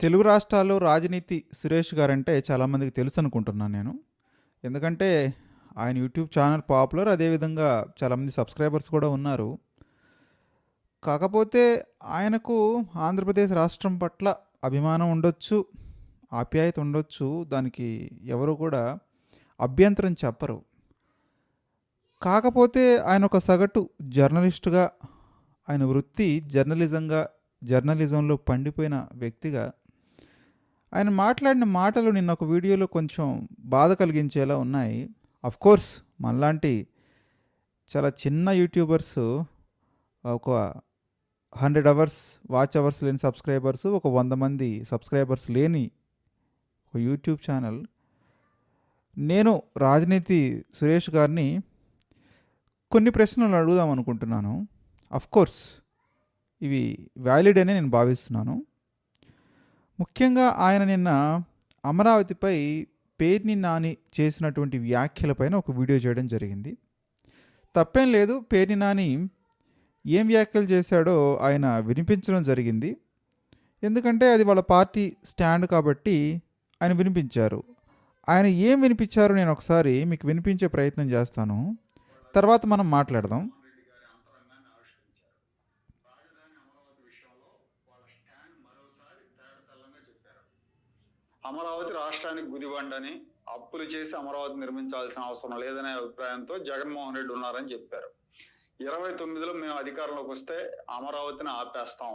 తెలుగు రాష్ట్రాల్లో రాజనీతి సురేష్ గారంటే చాలామందికి తెలుసు అనుకుంటున్నాను నేను. ఎందుకంటే ఆయన యూట్యూబ్ ఛానల్ పాపులర్. అదేవిధంగా చాలామంది సబ్స్క్రైబర్స్ కూడా ఉన్నారు. కాకపోతే ఆయనకు ఆంధ్రప్రదేశ్ రాష్ట్రం పట్ల అభిమానం ఉండొచ్చు, ఆప్యాయత ఉండొచ్చు. దానికి ఎవరు కూడా అభ్యంతరం చెప్పరు. కాకపోతే ఆయన ఒక సగటు జర్నలిస్టుగా, ఆయన వృత్తి జర్నలిజంలో పండిపోయిన వ్యక్తిగా ఆయన మాట్లాడిన మాటలు నిన్న ఒక వీడియోలో కొంచెం బాధ కలిగించేలా ఉన్నాయి. కోర్స్ మనలాంటి చాలా చిన్న యూట్యూబర్స్, ఒక 100 అవర్స్ వాచ్ అవర్స్ లేని సబ్స్క్రైబర్స్, ఒక 100 మంది సబ్స్క్రైబర్స్ లేని ఒక యూట్యూబ్ ఛానల్. నేను రాజనీతి సురేష్ గారిని కొన్ని ప్రశ్నలు అడుగుదాం అనుకుంటున్నాను. కోర్స్ ఇవి వ్యాలిడ్ అని నేను భావిస్తున్నాను. ముఖ్యంగా ఆయన నిన్న అమరావతిపై పేర్ని నాని చేసినటువంటి వ్యాఖ్యలపైన ఒక వీడియో చేయడం జరిగింది. తప్పేం లేదు, పేర్ని నాని ఏం వ్యాఖ్యలు చేశాడో ఆయన వినిపించడం జరిగింది. ఎందుకంటే అది వాళ్ళ పార్టీ స్టాండ్ కాబట్టి ఆయన వినిపించారు. ఆయన ఏం వినిపించారో నేను ఒకసారి మీకు వినిపించే ప్రయత్నం చేస్తాను, తర్వాత మనం మాట్లాడదాం. అమరావతి రాష్ట్రానికి గుదిబండని, అప్పులు చేసి అమరావతి నిర్మించాల్సిన అవసరం లేదనే అభిప్రాయంతో జగన్మోహన్ రెడ్డి ఉన్నారని చెప్పారు. 29లో మేము అధికారంలోకి వస్తే అమరావతిని ఆపేస్తాం,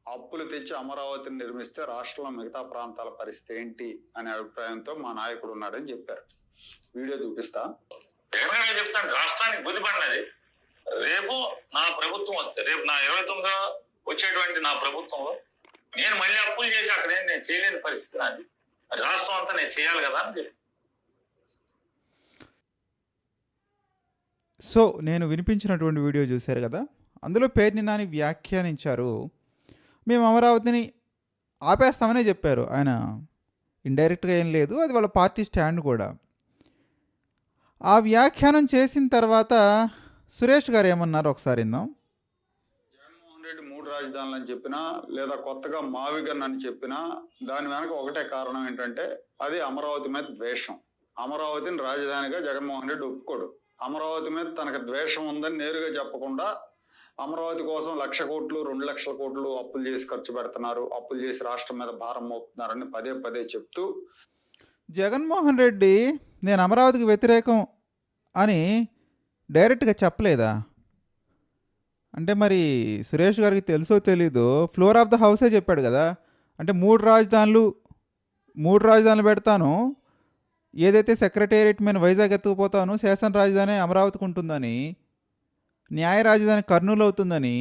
అప్పులు తెచ్చి అమరావతిని నిర్మిస్తే రాష్ట్రంలో మిగతా ప్రాంతాల పరిస్థితి ఏంటి అనే అభిప్రాయంతో మా నాయకుడు ఉన్నాడని చెప్పారు. వీడియో చూపిస్తా. చెప్తాను, రాష్ట్రానికి గుదిబండది. రేపు నా ప్రభుత్వం వస్తే, రేపు నా 29లో వచ్చేటువంటి నా ప్రభుత్వంలో నేను మళ్ళీ అప్పులు చేసి అక్కడ నేను చేయలేని పరిస్థితి నాది. రాష్ట్రం అంతా నేను చేయాలి కదా అని చెప్పి. సో నేను వినిపించినటువంటి వీడియో చూశారు కదా, అందులో పేర్ని నాని వ్యాఖ్యానించారు, మేము అమరావతిని ఆపేస్తామనే చెప్పారు. ఆయన ఇండైరెక్ట్గా ఏం లేదు, అది వాళ్ళ పార్టీ స్టాండ్ కూడా. ఆ వ్యాఖ్యానం చేసిన తర్వాత సురేష్ గారు ఏమన్నారు ఒకసారి విందాం. జగన్మోహన్ రెడ్డి 3 రాజధానులు అని చెప్పినా, లేదా కొత్తగా మావిగన్ అని చెప్పినా దాని వెనక ఒకటే కారణం ఏంటంటే అది అమరావతి మీద ద్వేషం. అమరావతిని రాజధానిగా జగన్మోహన్ రెడ్డి ఒప్పుకోడు. అమరావతి మీద తనకు ద్వేషం ఉందని నేరుగా చెప్పకుండా అమరావతి కోసం 1,00,000 కోట్లు 2,00,000 కోట్లు అప్పులు చేసి ఖర్చు పెడుతున్నారు, అప్పులు చేసి రాష్ట్రం మీద భారం మోపుతున్నారని పదే పదే చెప్తూ జగన్మోహన్ రెడ్డి నేను అమరావతికి వ్యతిరేకం అని డైరెక్ట్గా చెప్పలేదా? అంటే మరి సురేష్ గారికి తెలుసో తెలీదో ఫ్లోర్ ఆఫ్ ద హౌసే చెప్పాడు కదా. అంటే మూడు రాజధానులు పెడతాను, ఏదైతే సెక్రటేరియట్ మీద వైజాగ్ ఎత్తుకుపోతాను, శాసన రాజధాని అమరావతికి ఉంటుందని, న్యాయ రాజధాని కర్నూలు అవుతుందని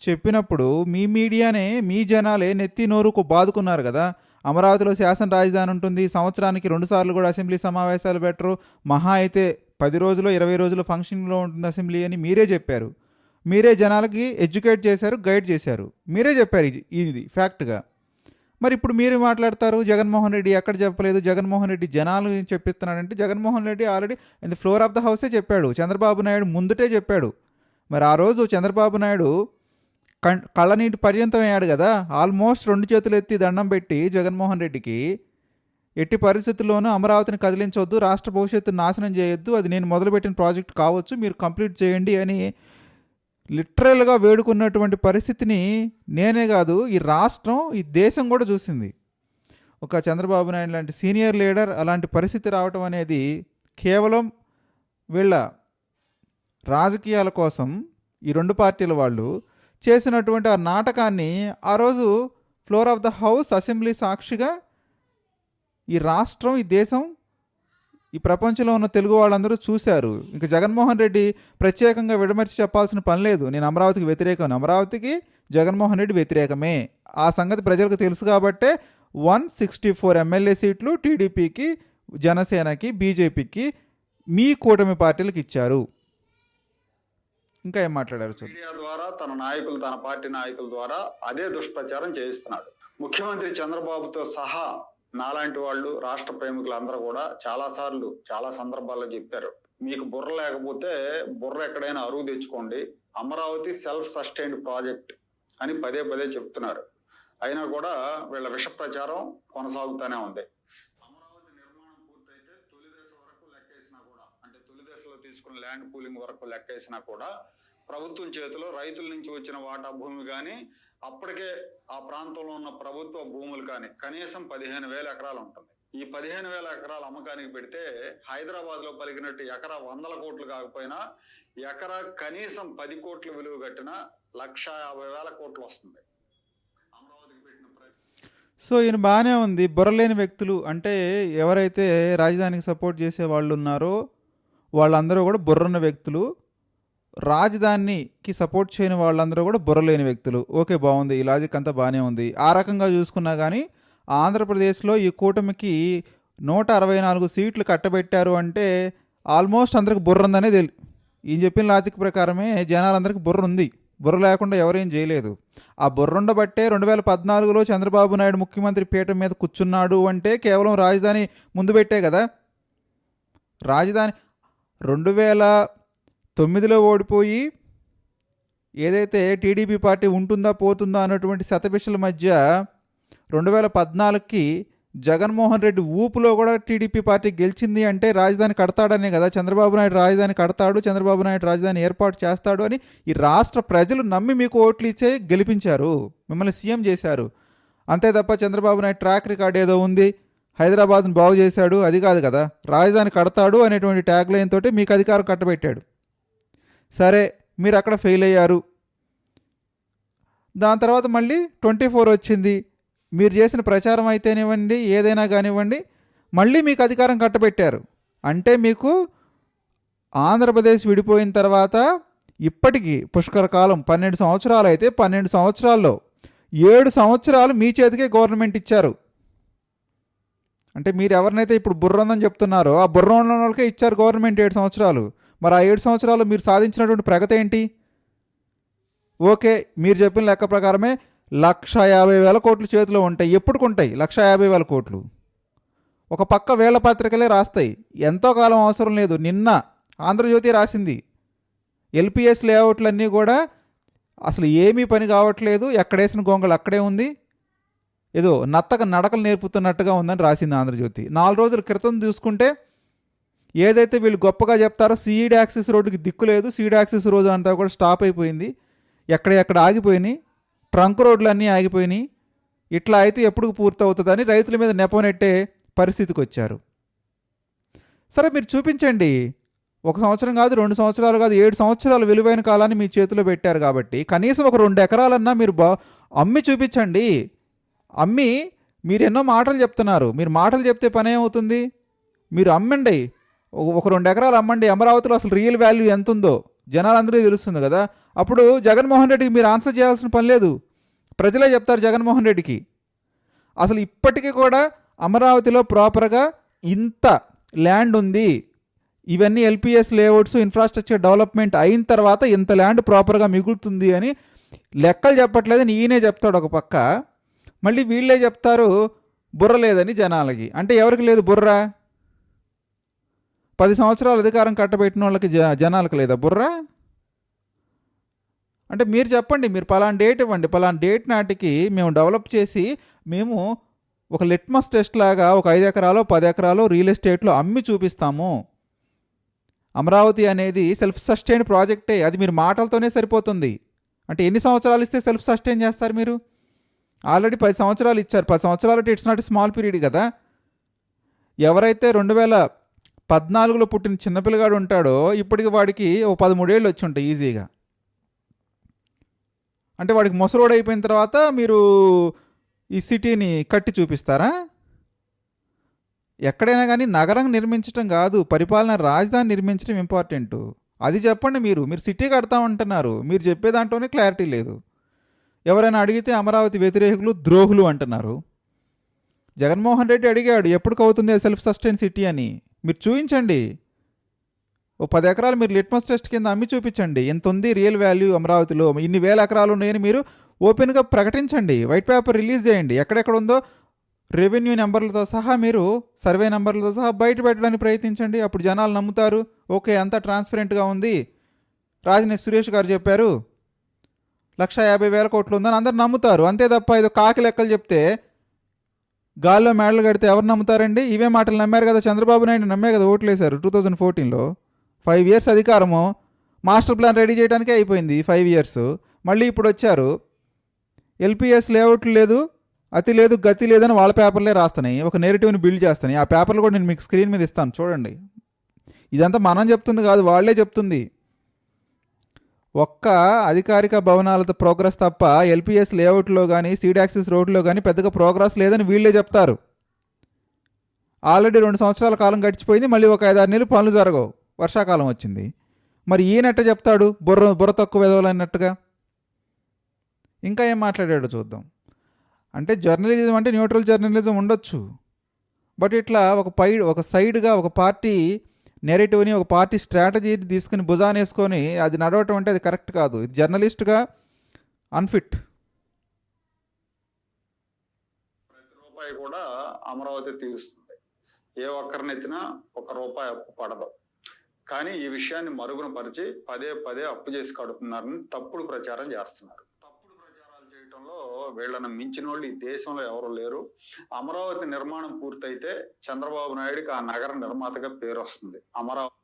చెప్పినప్పుడు మీ మీడియానే, మీ జనాలే నెత్తి నోరుకు బాదుకున్నారు కదా. అమరావతిలో శాసన రాజధాని ఉంటుంది, సంవత్సరానికి 2 సార్లు కూడా అసెంబ్లీ సమావేశాలు పెట్టరు, మహా అయితే 10 రోజులు 20 రోజులు ఫంక్షన్లో ఉంటుంది అసెంబ్లీ అని మీరే చెప్పారు. మీరే జనాలకి ఎడ్యుకేట్ చేశారు, గైడ్ చేశారు, మీరే చెప్పారు ఇది ఫ్యాక్ట్గా. మరి ఇప్పుడు మీరు మాట్లాడతారు జగన్మోహన్ రెడ్డి ఎక్కడ చెప్పలేదు, జగన్మోహన్ రెడ్డి జనాలు చెప్పిస్తున్నాడంటే జగన్మోహన్ రెడ్డి ఆల్రెడీ ఇది ఫ్లోర్ ఆఫ్ ద హౌసే చెప్పాడు, చంద్రబాబు నాయుడు ముందుటే చెప్పాడు. మరి ఆ రోజు చంద్రబాబు నాయుడు కళ్ళనీటి పర్యంతం అయ్యాడు కదా, ఆల్మోస్ట్ 2 చేతులు ఎత్తి దండం పెట్టి జగన్మోహన్ రెడ్డికి ఎట్టి పరిస్థితుల్లోనూ అమరావతిని కదిలించవద్దు, రాష్ట్ర భవిష్యత్తును నాశనం చేయొద్దు, అది నేను మొదలుపెట్టిన ప్రాజెక్ట్ కావచ్చు, మీరు కంప్లీట్ చేయండి అని లిటరల్గా వేడుకున్నటువంటి పరిస్థితిని నేనే కాదు ఈ రాష్ట్రం, ఈ దేశం కూడా చూసింది. ఒక చంద్రబాబు నాయుడు లాంటి సీనియర్ లీడర్ అలాంటి పరిస్థితి రావటం అనేది కేవలం వీళ్ళ రాజకీయాల కోసం ఈ 2 పార్టీల వాళ్ళు చేసినటువంటి ఆ నాటకాన్ని ఆ రోజు floor of the house assembly సాక్షిగా ఈ రాష్ట్రం, ఈ దేశం, ఈ ప్రపంచంలో ఉన్న తెలుగు వాళ్ళందరూ చూశారు. ఇంకా జగన్మోహన్ రెడ్డి ప్రత్యేకంగా విడమర్చి చెప్పాల్సిన పని లేదు, నేను అమరావతికి వ్యతిరేకం. అమరావతికి జగన్మోహన్ రెడ్డి వ్యతిరేకమే, ఆ సంగతి ప్రజలకు తెలుసు కాబట్టే 164 ఎమ్మెల్యే సీట్లు టీడీపీకి, జనసేనకి, బీజేపీకి, మీ కూటమి పార్టీలకు ఇచ్చారు. ఇంకా ఏం మాట్లాడారు? మీడియా ద్వారా తన పార్టీ నాయకుల ద్వారా అదే దుష్ప్రచారం చేయిస్తున్నాడు. ముఖ్యమంత్రి చంద్రబాబుతో సహా నాలాంటి వాళ్ళు, రాష్ట్ర ప్రేమికులందరూ కూడా చాలా సందర్భాల్లో చెప్పారు, మీకు బుర్ర లేకపోతే బుర్ర ఎక్కడైనా అరువు తెచ్చుకోండి, అమరావతి సెల్ఫ్ సస్టైన్డ్ ప్రాజెక్ట్ అని పదే పదే చెప్తున్నారు. అయినా కూడా వీళ్ళ విష ప్రచారం కొనసాగుతూనే ఉంది. అమరావతి నిర్మాణం పూర్తయితే తొలి దశ వరకు లెక్కేసినా కూడా, అంటే తొలి దశలో తీసుకున్న ల్యాండ్ పూలింగ్ వరకు లెక్కేసినా కూడా ప్రభుత్వం చేతిలో రైతుల నుంచి వచ్చిన వాటా భూమి కానీ, అప్పటికే ఆ ప్రాంతంలో ఉన్న ప్రభుత్వ భూములు కానీ కనీసం 15,000 ఎకరాలు ఉంటుంది. ఈ 15,000 ఎకరాలు అమ్మకానికి పెడితే హైదరాబాద్ లో పలికినట్టు ఎకరా 100 కోట్లు కాకపోయినా ఎకరా కనీసం 10 కోట్లు విలువ కట్టిన 1,50,000 కోట్లు వస్తుంది. అమరావతికి పెట్టిన సో ఈయన బాగానే ఉంది. బుర్రలేని వ్యక్తులు అంటే ఎవరైతే రాజధానికి సపోర్ట్ చేసే వాళ్ళు ఉన్నారో వాళ్ళందరూ కూడా బుర్రన్న వ్యక్తులు, రాజధానికి సపోర్ట్ చేయని వాళ్ళందరూ కూడా బుర్రలేని వ్యక్తులు. ఓకే, బాగుంది, ఈ లాజిక్ అంతా బాగానే ఉంది. ఆ రకంగా చూసుకున్నా కానీ ఆంధ్రప్రదేశ్లో ఈ కూటమికి 164 సీట్లు కట్టబెట్టారు అంటే ఆల్మోస్ట్ అందరికి బుర్ర ఉందనే ఈయన చెప్పిన లాజిక్ ప్రకారమే జనాలందరికీ బుర్ర ఉంది. బుర్ర లేకుండా ఎవరేం చేయలేదు. ఆ బుర్ర ఉండబట్టే 2014లో చంద్రబాబు నాయుడు ముఖ్యమంత్రి పీఠం మీద కూర్చున్నాడు అంటే కేవలం రాజధాని ముందు పెట్టే కదా. రాజధాని 2009లో ఓడిపోయి ఏదైతే టీడీపీ పార్టీ ఉంటుందా పోతుందా అన్నటువంటి శతభిషల మధ్య 2014కి జగన్మోహన్ రెడ్డి ఊపులో కూడా టీడీపీ పార్టీ గెలిచింది అంటే రాజధాని కడతాడనే కదా. చంద్రబాబు నాయుడు రాజధాని కడతాడు, చంద్రబాబు నాయుడు రాజధాని ఏర్పాటు చేస్తాడు అని ఈ రాష్ట్ర ప్రజలు నమ్మి మీకు ఓట్లు ఇచ్చే గెలిపించారు, మిమ్మల్ని సీఎం చేశారు. అంతే తప్ప చంద్రబాబు నాయుడు ట్రాక్ రికార్డ్ ఏదో ఉంది, హైదరాబాద్ను బాగు చేశాడు, అది కాదు కదా. రాజధాని కడతాడు అనేటువంటి ట్యాగ్ లైన్ తోటి మీకు అధికారం కట్టబెట్టాడు. సరే, మీరు అక్కడ ఫెయిల్ అయ్యారు. దాని తర్వాత మళ్ళీ 24 వచ్చింది. మీరు చేసిన ప్రచారం అయితేనివ్వండి, ఏదైనా కానివ్వండి, మళ్ళీ మీకు అధికారం కట్టబెట్టారు. అంటే మీకు ఆంధ్రప్రదేశ్ విడిపోయిన తర్వాత ఇప్పటికీ పుష్కర కాలం 12 సంవత్సరాలు అయితే 12 సంవత్సరాల్లో 7 సంవత్సరాలు మీ చేతికే గవర్నమెంట్ ఇచ్చారు. అంటే మీరు ఎవరినైతే ఇప్పుడు బుర్ర ఉందని చెప్తున్నారో ఆ బుర్ర ఉన్న వాళ్ళకే ఇచ్చారు గవర్నమెంట్ 7 సంవత్సరాలు. మరి ఆ 7 సంవత్సరాలు మీరు సాధించినటువంటి ప్రగతి ఏంటి? ఓకే, మీరు చెప్పిన లెక్క ప్రకారమే 150,000 కోట్లు చేతిలో ఉంటాయి. ఎప్పుడుకుంటాయి 150,000 కోట్లు? ఒక పక్క వేళ పత్రికలే రాస్తాయి, ఎంతో కాలం అవసరం లేదు. నిన్న ఆంధ్రజ్యోతి రాసింది, ఎల్పిఎస్ లేఅవుట్లన్నీ కూడా అసలు ఏమీ పని కావట్లేదు, ఎక్కడేసిన గొంగలు అక్కడే ఉంది, ఏదో నడకలు నేర్పుతున్నట్టుగా ఉందని రాసింది ఆంధ్రజ్యోతి. 4 రోజుల క్రితం చూసుకుంటే ఏదైతే వీళ్ళు గొప్పగా చెప్తారో సీఈడ్ యాక్సిస్ రోడ్డుకి దిక్కు లేదు, సీఈడ్ యాక్సిస్ రోడ్డు అంతా కూడా స్టాప్ అయిపోయింది, ఎక్కడ ఆగిపోయినాయి, ట్రంక్ రోడ్లు అన్నీ ఆగిపోయినాయి. ఇట్లా అయితే ఎప్పుడు పూర్తవుతుందని రైతుల మీద నెపనెట్టే పరిస్థితికి వచ్చారు. సరే, మీరు చూపించండి. 1 సంవత్సరం కాదు, 2 సంవత్సరాలు కాదు, 7 సంవత్సరాలు విలువైన కాలాన్ని మీ చేతిలో పెట్టారు కాబట్టి కనీసం ఒక 2 ఎకరాలన్నా మీరు అమ్మి చూపించండి. అమ్మి, మీరు ఎన్నో మాటలు చెప్తున్నారు, మీరు మాటలు చెప్తే పని ఏమవుతుంది? మీరు అమ్మండి, ఒక 2 ఎకరాలు అమ్మండి. అమరావతిలో అసలు రియల్ వాల్యూ ఎంత ఉందో జనాలందరికీ తెలుస్తుంది కదా. అప్పుడు జగన్మోహన్ రెడ్డికి మీరు ఆన్సర్ చేయాల్సిన పని లేదు, ప్రజలే చెప్తారు జగన్మోహన్ రెడ్డికి. అసలు ఇప్పటికీ కూడా అమరావతిలో ప్రాపర్గా ఇంత ల్యాండ్ ఉంది, ఇవన్నీ ఎల్పిఎస్ లేఅవుట్స్ ఇన్ఫ్రాస్ట్రక్చర్ డెవలప్మెంట్ అయిన తర్వాత ఇంత ల్యాండ్ ప్రాపర్గా మిగులుతుంది అని లెక్కలు చెప్పట్లేదని ఈయనే చెప్తాడు ఒక పక్క. మళ్ళీ వీళ్ళే చెప్తారు బుర్ర లేదని జనాలకి. అంటే ఎవరికి లేదు బుర్ర? 10 సంవత్సరాలు అధికారం కట్టబెట్టిన వాళ్ళకి జనాలకు లేదా బుర్ర? అంటే మీరు చెప్పండి, మీరు పలానా డేట్ ఇవ్వండి, పలానా డేట్ నాటికి మేము డెవలప్ చేసి మేము ఒక లిట్మస్ టెస్ట్ లాగా ఒక 5 ఎకరాలు 10 ఎకరాలు రియల్ ఎస్టేట్లో అమ్మి చూపిస్తాము. అమరావతి అనేది సెల్ఫ్ సస్టైన్ ప్రాజెక్టే, అది మీరు మాటలతోనే సరిపోతుంది. అంటే ఎన్ని సంవత్సరాలు ఇస్తే సెల్ఫ్ సస్టైన్ చేస్తారు మీరు? ఆల్రెడీ 10 సంవత్సరాలు ఇచ్చారు. 10 సంవత్సరాలు అంటే ఇట్స్ నాట్ స్మాల్ పీరియడ్ కదా. ఎవరైతే 2014లో పుట్టిన చిన్నపిల్లగాడు ఉంటాడో ఇప్పటికి వాడికి ఓ 13 ఏళ్ళు వచ్చి ఉంటాయి ఈజీగా. అంటే వాడికి ముసలోడు అయిపోయిన తర్వాత మీరు ఈ సిటీని కట్టి చూపిస్తారా? ఎక్కడైనా కానీ నగరం నిర్మించడం కాదు, పరిపాలన రాజధాని నిర్మించడం ఇంపార్టెంట్. అది చెప్పండి. మీరు సిటీ కడతామంటున్నారు, మీరు చెప్పే దాంట్లోనే క్లారిటీ లేదు. ఎవరైనా అడిగితే అమరావతి వ్యతిరేకులు ద్రోహులు అంటున్నారు. జగన్మోహన్ రెడ్డి అడిగాడు ఎప్పటికి అవుతుంది సెల్ఫ్ సస్టైన్ సిటీ అని. మీరు చూపించండి, ఓ 10 ఎకరాలు మీరు లిట్మస్ టెస్ట్ కింద అమ్మి చూపించండి, ఎంత ఉంది రియల్ వాల్యూ అమరావతిలో, ఇన్ని వేల ఎకరాలు ఉన్నాయని మీరు ఓపెన్గా ప్రకటించండి, వైట్ పేపర్ రిలీజ్ చేయండి. ఎక్కడెక్కడ ఉందో రెవెన్యూ నెంబర్లతో సహా, మీరు సర్వే నెంబర్లతో సహా బయట పెట్టడానికి ప్రయత్నించండి. అప్పుడు జనాలు నమ్ముతారు, ఓకే అంతా ట్రాన్స్పరెంట్గా ఉంది, రాజనేష్ సురేష్ గారు చెప్పారు, 1,50,000 కోట్లు ఉందని అందరు నమ్ముతారు. అంతే తప్ప ఇది కాకి లెక్కలు చెప్తే గాల్లో మేడలు కడితే ఎవరు నమ్ముతారండి? ఇవే మాటలు నమ్మారు కదా చంద్రబాబు నాయుడు, నమ్మే కదా ఓట్లేశారు 2014లో. 5 years అధికారము, మాస్టర్ ప్లాన్ రెడీ చేయడానికే అయిపోయింది 5 years. మళ్ళీ ఇప్పుడు వచ్చారు, ఎల్పిఎస్ లేఅవుట్లు లేదు, అతి లేదు, గతి లేదని వాళ్ళ పేపర్లే రాస్తున్నాయి, ఒక నెరేటివ్ని బిల్డ్ చేస్తున్నాయి. ఆ పేపర్లు కూడా నేను మీకు స్క్రీన్ మీద ఇస్తాను చూడండి. ఇదంతా మనం చెప్తుంది కాదు, వాళ్ళే చెప్తుంది. ఒక్క అధికారిక భవనాలతో ప్రోగ్రెస్ తప్ప ఎల్పిఎస్ లేఅవుట్లో కానీ సీడ్ యాక్సిస్ రోడ్లో కానీ పెద్దగా ప్రోగ్రెస్ లేదని వీళ్ళే చెప్తారు. ఆల్రెడీ 2 సంవత్సరాల కాలం గడిచిపోయింది, మళ్ళీ ఒక 5-6 నెలలు పనులు జరగవు, వర్షాకాలం వచ్చింది. మరి ఈయనట్ట చెప్తాడు బుర్ర తక్కువ వెదవలన్నట్టుగా. ఇంకా ఏం మాట్లాడాడో చూద్దాం. అంటే జర్నలిజం అంటే న్యూట్రల్ జర్నలిజం ఉండొచ్చు, బట్ ఇట్లా ఒక సైడ్గా ఒక పార్టీ నెరేటివ్ని, ఒక పార్టీ స్ట్రాటజీని తీసుకుని భుజానేసుకొని అది నడవటం అంటే అది కరెక్ట్ కాదు. ఇది జర్నలిస్ట్గా అన్ఫిట్. ప్రతి రూపాయి కూడా అమరావతి తీరుస్తుంది. ఏ ఒక్కరినెత్తినా ₹1 అప్పు పడదు. కానీ ఈ విషయాన్ని మరుగున పరిచి పదే అప్పు చేసి కడుతున్నారని తప్పుడు ప్రచారం చేస్తున్నారు. తప్పుడు ప్రచారాలు చేయటంలో వీళ్ళని మించిన వాళ్ళు ఈ దేశంలో ఎవరు లేరు. అమరావతి నిర్మాణం పూర్తయితే చంద్రబాబు నాయుడికి ఆ నగర నిర్మాతగా పేరు వస్తుంది. అమరావతి